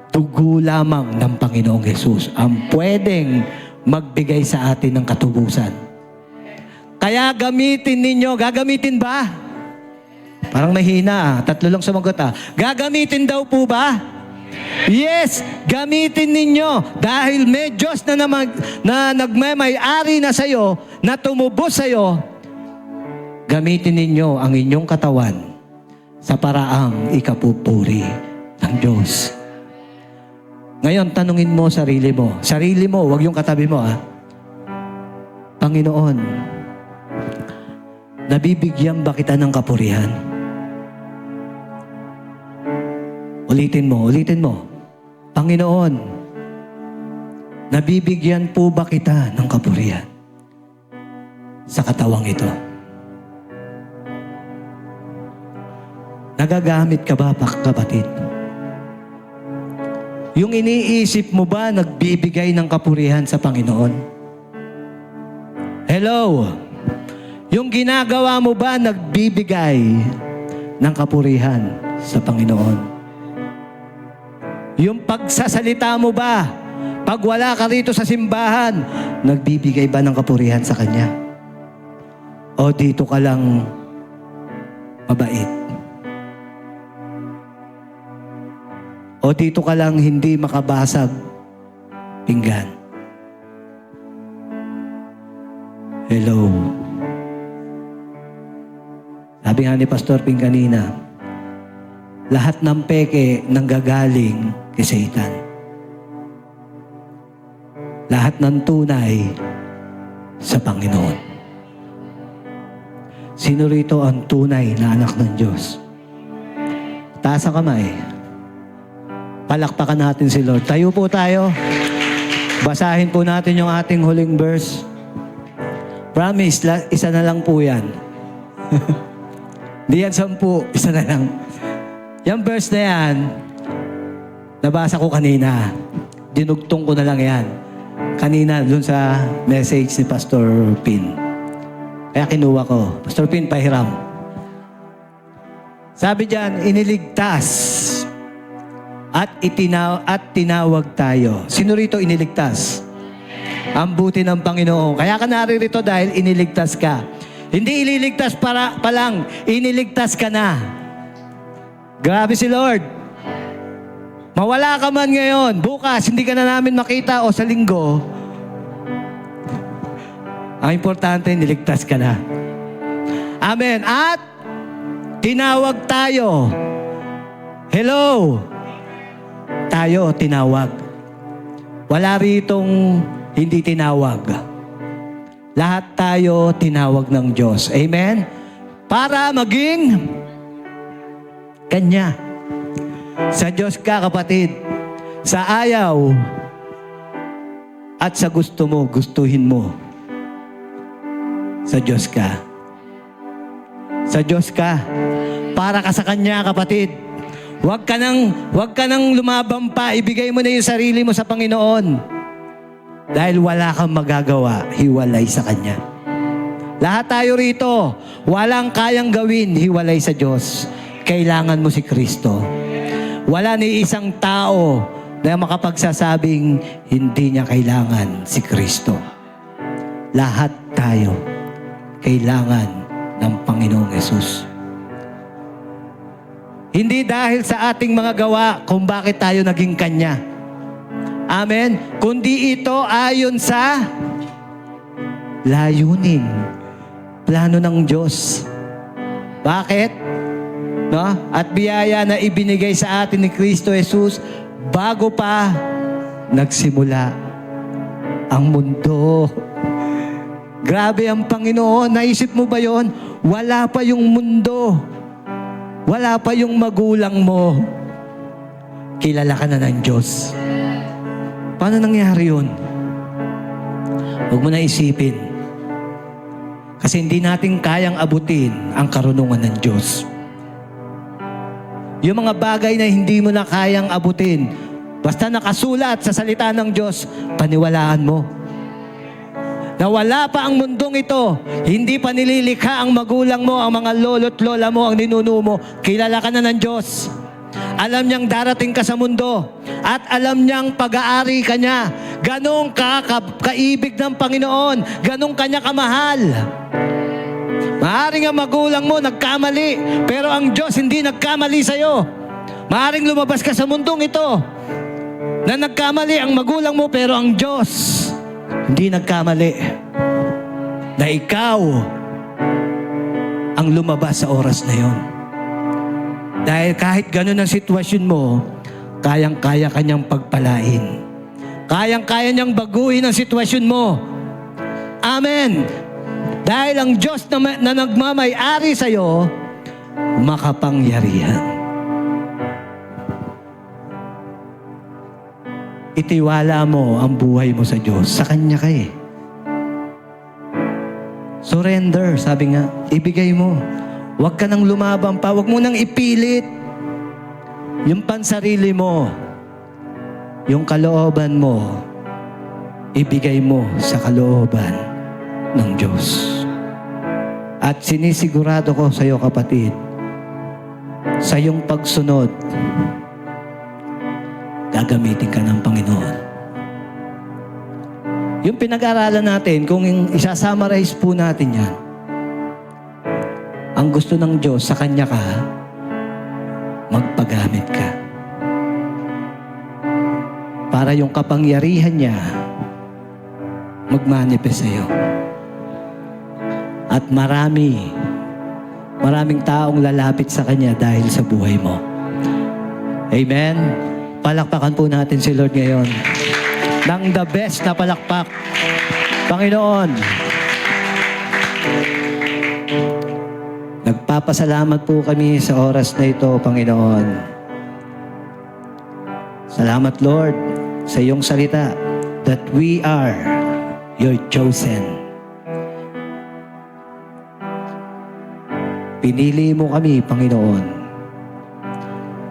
Dugo lamang ng Panginoong Hesus ang pwedeng magbigay sa atin ng katubusan. Kaya gamitin ninyo. Gagamitin ba? Parang mahina. Tatlo lang sumagot Gagamitin daw po ba? Yes, gamitin ninyo. Dahil may Diyos na nagmamay-ari na sa'yo, na tumubos sa'yo, gamitin ninyo ang inyong katawan sa paraang ikapupuri ng Diyos. Ngayon, tanungin mo sarili mo. Sarili mo, wag yung katabi mo Panginoon, nabibigyan ba kita ng kapurihan? Ulitin mo. Panginoon, nabibigyan po ba kita ng kapurihan sa katawang ito? Nagagamit ka ba, kapatid? Yung iniisip mo ba nagbibigay ng kapurihan sa Panginoon? Hello? Yung ginagawa mo ba nagbibigay ng kapurihan sa Panginoon? Yung pagsasalita mo ba, pag wala ka rito sa simbahan, nagbibigay ba ng kapurihan sa Kanya? O dito ka lang mabait? O dito ka lang hindi makabasag pinggan? Hello. Sabi nga ni Pastor Ping kanina, lahat ng peke nanggagaling kay Satan. Lahat ng tunay sa Panginoon. Sino rito ang tunay na anak ng Diyos? Taas ang kamay. Palakpakan natin si Lord. Tayo po tayo. Basahin po natin yung ating huling verse. Promise, isa na lang po yan. Di yan 10, isa na lang. Yung verse na yan, nabasa ko kanina. Dinugtong ko na lang yan. Kanina, dun sa message ni Pastor Pin. Kaya kinuha ko. Pastor Pin, pahiram. Sabi diyan, iniligtas at tinawag tayo. Sino rito iniligtas? Ang buti ng Panginoon. Kaya ka naririto dahil iniligtas ka. Hindi ililigtas pa lang, iniligtas ka na. Grabe si Lord. Mawala ka man ngayon, bukas, hindi ka na namin makita o sa linggo. Ang importante, niligtas ka na. Amen. At tinawag tayo. Hello. Tayo, tinawag. Wala ritong hindi tinawag. Lahat tayo tinawag ng Diyos. Amen? Para maging Kanya. Sa Diyos ka, kapatid. Sa ayaw at sa gusto mo, gustuhin mo. Sa Diyos ka. Sa Diyos ka. Para ka sa Kanya, kapatid. Huwag ka nang lumabang pa. Ibigay mo na yung sarili mo sa Panginoon. Dahil wala kang magagawa, hiwalay sa Kanya. Lahat tayo rito, walang kayang gawin, hiwalay sa Diyos. Kailangan mo si Kristo. Wala ni isang tao na makapagsasabing hindi niya kailangan si Kristo. Lahat tayo kailangan ng Panginoong Yesus. Hindi dahil sa ating mga gawa kung bakit tayo naging Kanya. Amen? Kundi ito ayon sa layunin, plano ng Diyos. Bakit? No? At biyaya na ibinigay sa atin ni Kristo Jesus bago pa nagsimula ang mundo. Grabe ang Panginoon. Naisip mo ba yon? Wala pa yung mundo. Wala pa yung magulang mo. Kilala ka na ng Diyos. Paano nangyari yun? Huwag mo na isipin. Kasi hindi natin kayang abutin ang karunungan ng Diyos. Yung mga bagay na hindi mo na kayang abutin, basta nakasulat sa salita ng Diyos, paniwalaan mo. Na wala pa ang mundong ito, hindi pa nililikha ang magulang mo, ang mga lolo't lola mo, ang ninuno mo, kilala ka na ng Diyos. Alam niyang darating ka sa mundo at alam niyang pag-aari ka niya. Ganong kaibig ng Panginoon, ganong kanya kamahal. Maaring ang magulang mo nagkamali, pero ang Diyos hindi nagkamali sa'yo. Maaring lumabas ka sa mundong ito na nagkamali ang magulang mo, pero ang Diyos hindi nagkamali. Na ikaw ang lumabas sa oras na yon. Dahil kahit ganun ang sitwasyon mo, kayang-kaya kanyang pagpalain. Kayang-kaya niyang baguhin ang sitwasyon mo. Amen. Dahil ang Diyos na nagmamay-ari sa'yo, makapangyarihan. Itiwala mo ang buhay mo sa Diyos. Sa Kanya ka eh. Surrender, sabi nga. Ibigay mo. Huwag ka nang lumabang pa. Huwag mo nang ipilit. Yung pansarili mo, yung kalooban mo, ibigay mo sa kalooban ng Diyos. At sinisigurado ko sa iyo, kapatid, sa iyong pagsunod, gagamitin ka ng Panginoon. Yung pinag-aralan natin, kung isa-summarize po natin yan, ang gusto ng Diyos sa Kanya ka, magpagamit ka. Para yung kapangyarihan niya, magmanifest sa iyo. At maraming taong lalapit sa Kanya dahil sa buhay mo. Amen? Palakpakan po natin si Lord ngayon. Nang the best na palakpak. Panginoon, nagpapasalamat po kami sa oras na ito, Panginoon. Salamat, Lord, sa iyong salita that we are your chosen. Pinili mo kami, Panginoon,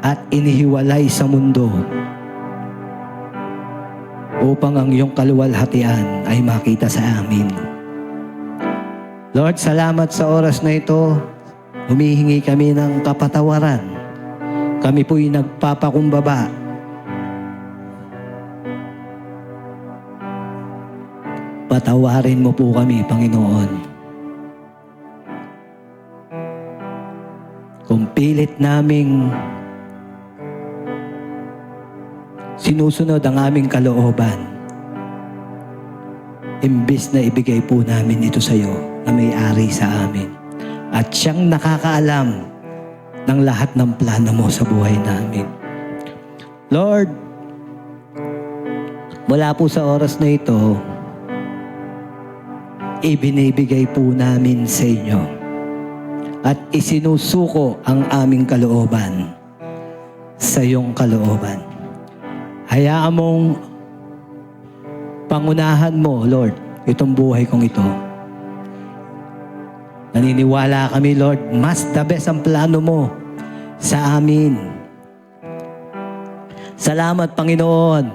at inihiwalay sa mundo upang ang iyong kaluwalhatian ay makita sa amin. Lord, salamat sa oras na ito. Humihingi kami ng kapatawaran. Kami po'y nagpapakumbaba. Patawarin mo po kami, Panginoon. Kung pilit naming sinusunod ang aming kalooban, imbis na ibigay po namin ito sa iyo na may-ari sa amin. At siyang nakakaalam ng lahat ng plano mo sa buhay namin. Lord, mula po sa oras na ito, ibinibigay po namin sa inyo at isinusuko ang aming kalooban sa iyong kalooban. Hayaan mong pangunahan mo, Lord, itong buhay kong ito. Naniniwala kami, Lord, mas the best ang plano mo sa amin. Salamat, Panginoon.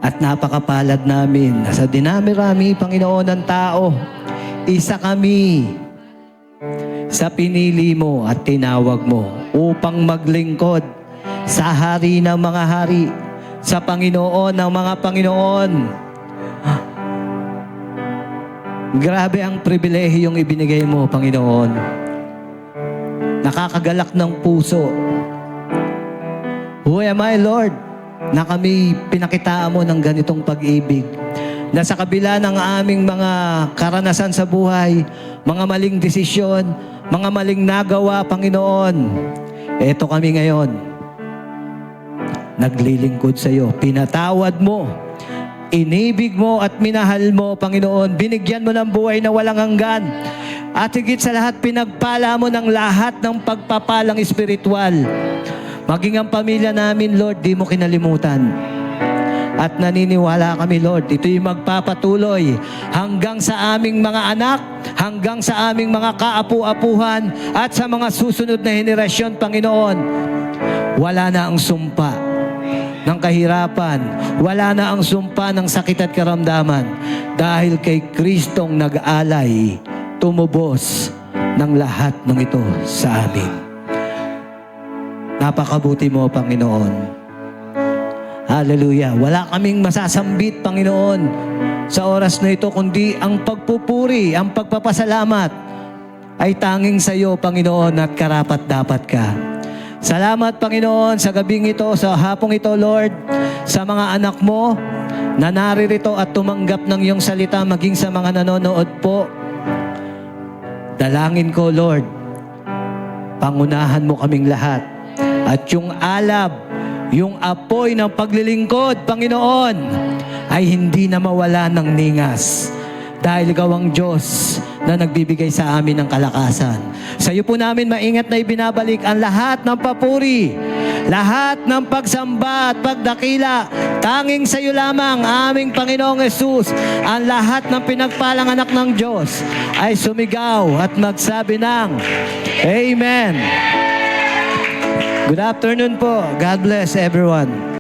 At napakapalad namin na sa dinami-rami, Panginoon, ng tao, isa kami sa pinili mo at tinawag mo upang maglingkod sa hari ng mga hari, sa Panginoon ng mga Panginoon. Grabe ang pribilehiyong ibinigay mo, Panginoon. Nakakagalak ng puso. Who am I, Lord, na kami pinakitaan mo ng ganitong pag-ibig? Na sa kabila ng aming mga karanasan sa buhay, mga maling desisyon, mga maling nagawa, Panginoon, eto kami ngayon, naglilingkod sa iyo. Pinatawad mo, inibig mo at minahal mo, Panginoon. Binigyan mo ng buhay na walang hanggan. At higit sa lahat, pinagpala mo ng lahat ng pagpapalang espiritual. Maging ang pamilya namin, Lord, di mo kinalimutan. At naniniwala kami, Lord, ito'y magpapatuloy hanggang sa aming mga anak, hanggang sa aming mga kaapu-apuhan, at sa mga susunod na henerasyon, Panginoon. Wala na ang sumpa ng kahirapan, wala na ang sumpa ng sakit at karamdaman, dahil kay Kristong nag-alay, tumubos ng lahat ng ito sa amin. Napakabuti mo, Panginoon. Hallelujah. Wala kaming masasambit, Panginoon, sa oras na ito, kundi ang pagpupuri, ang pagpapasalamat ay tanging sa iyo, Panginoon, at karapat-dapat ka. Salamat, Panginoon, sa gabing ito, sa hapong ito, Lord, sa mga anak mo na naririto at tumanggap ng iyong salita, maging sa mga nanonood po. Dalangin ko, Lord, pangunahan mo kaming lahat. At yung alab, yung apoy ng paglilingkod, Panginoon, ay hindi na mawala ng ningas. Dahil ikaw ang Diyos na nagbibigay sa amin ng kalakasan. Sa iyo po namin maingat na ibinabalik ang lahat ng papuri, lahat ng pagsamba at pagdakila. Tanging sa iyo lamang, aming Panginoong Yesus, ang lahat ng pinagpalang anak ng Diyos ay sumigaw at magsabi ng Amen. Good afternoon po. God bless everyone.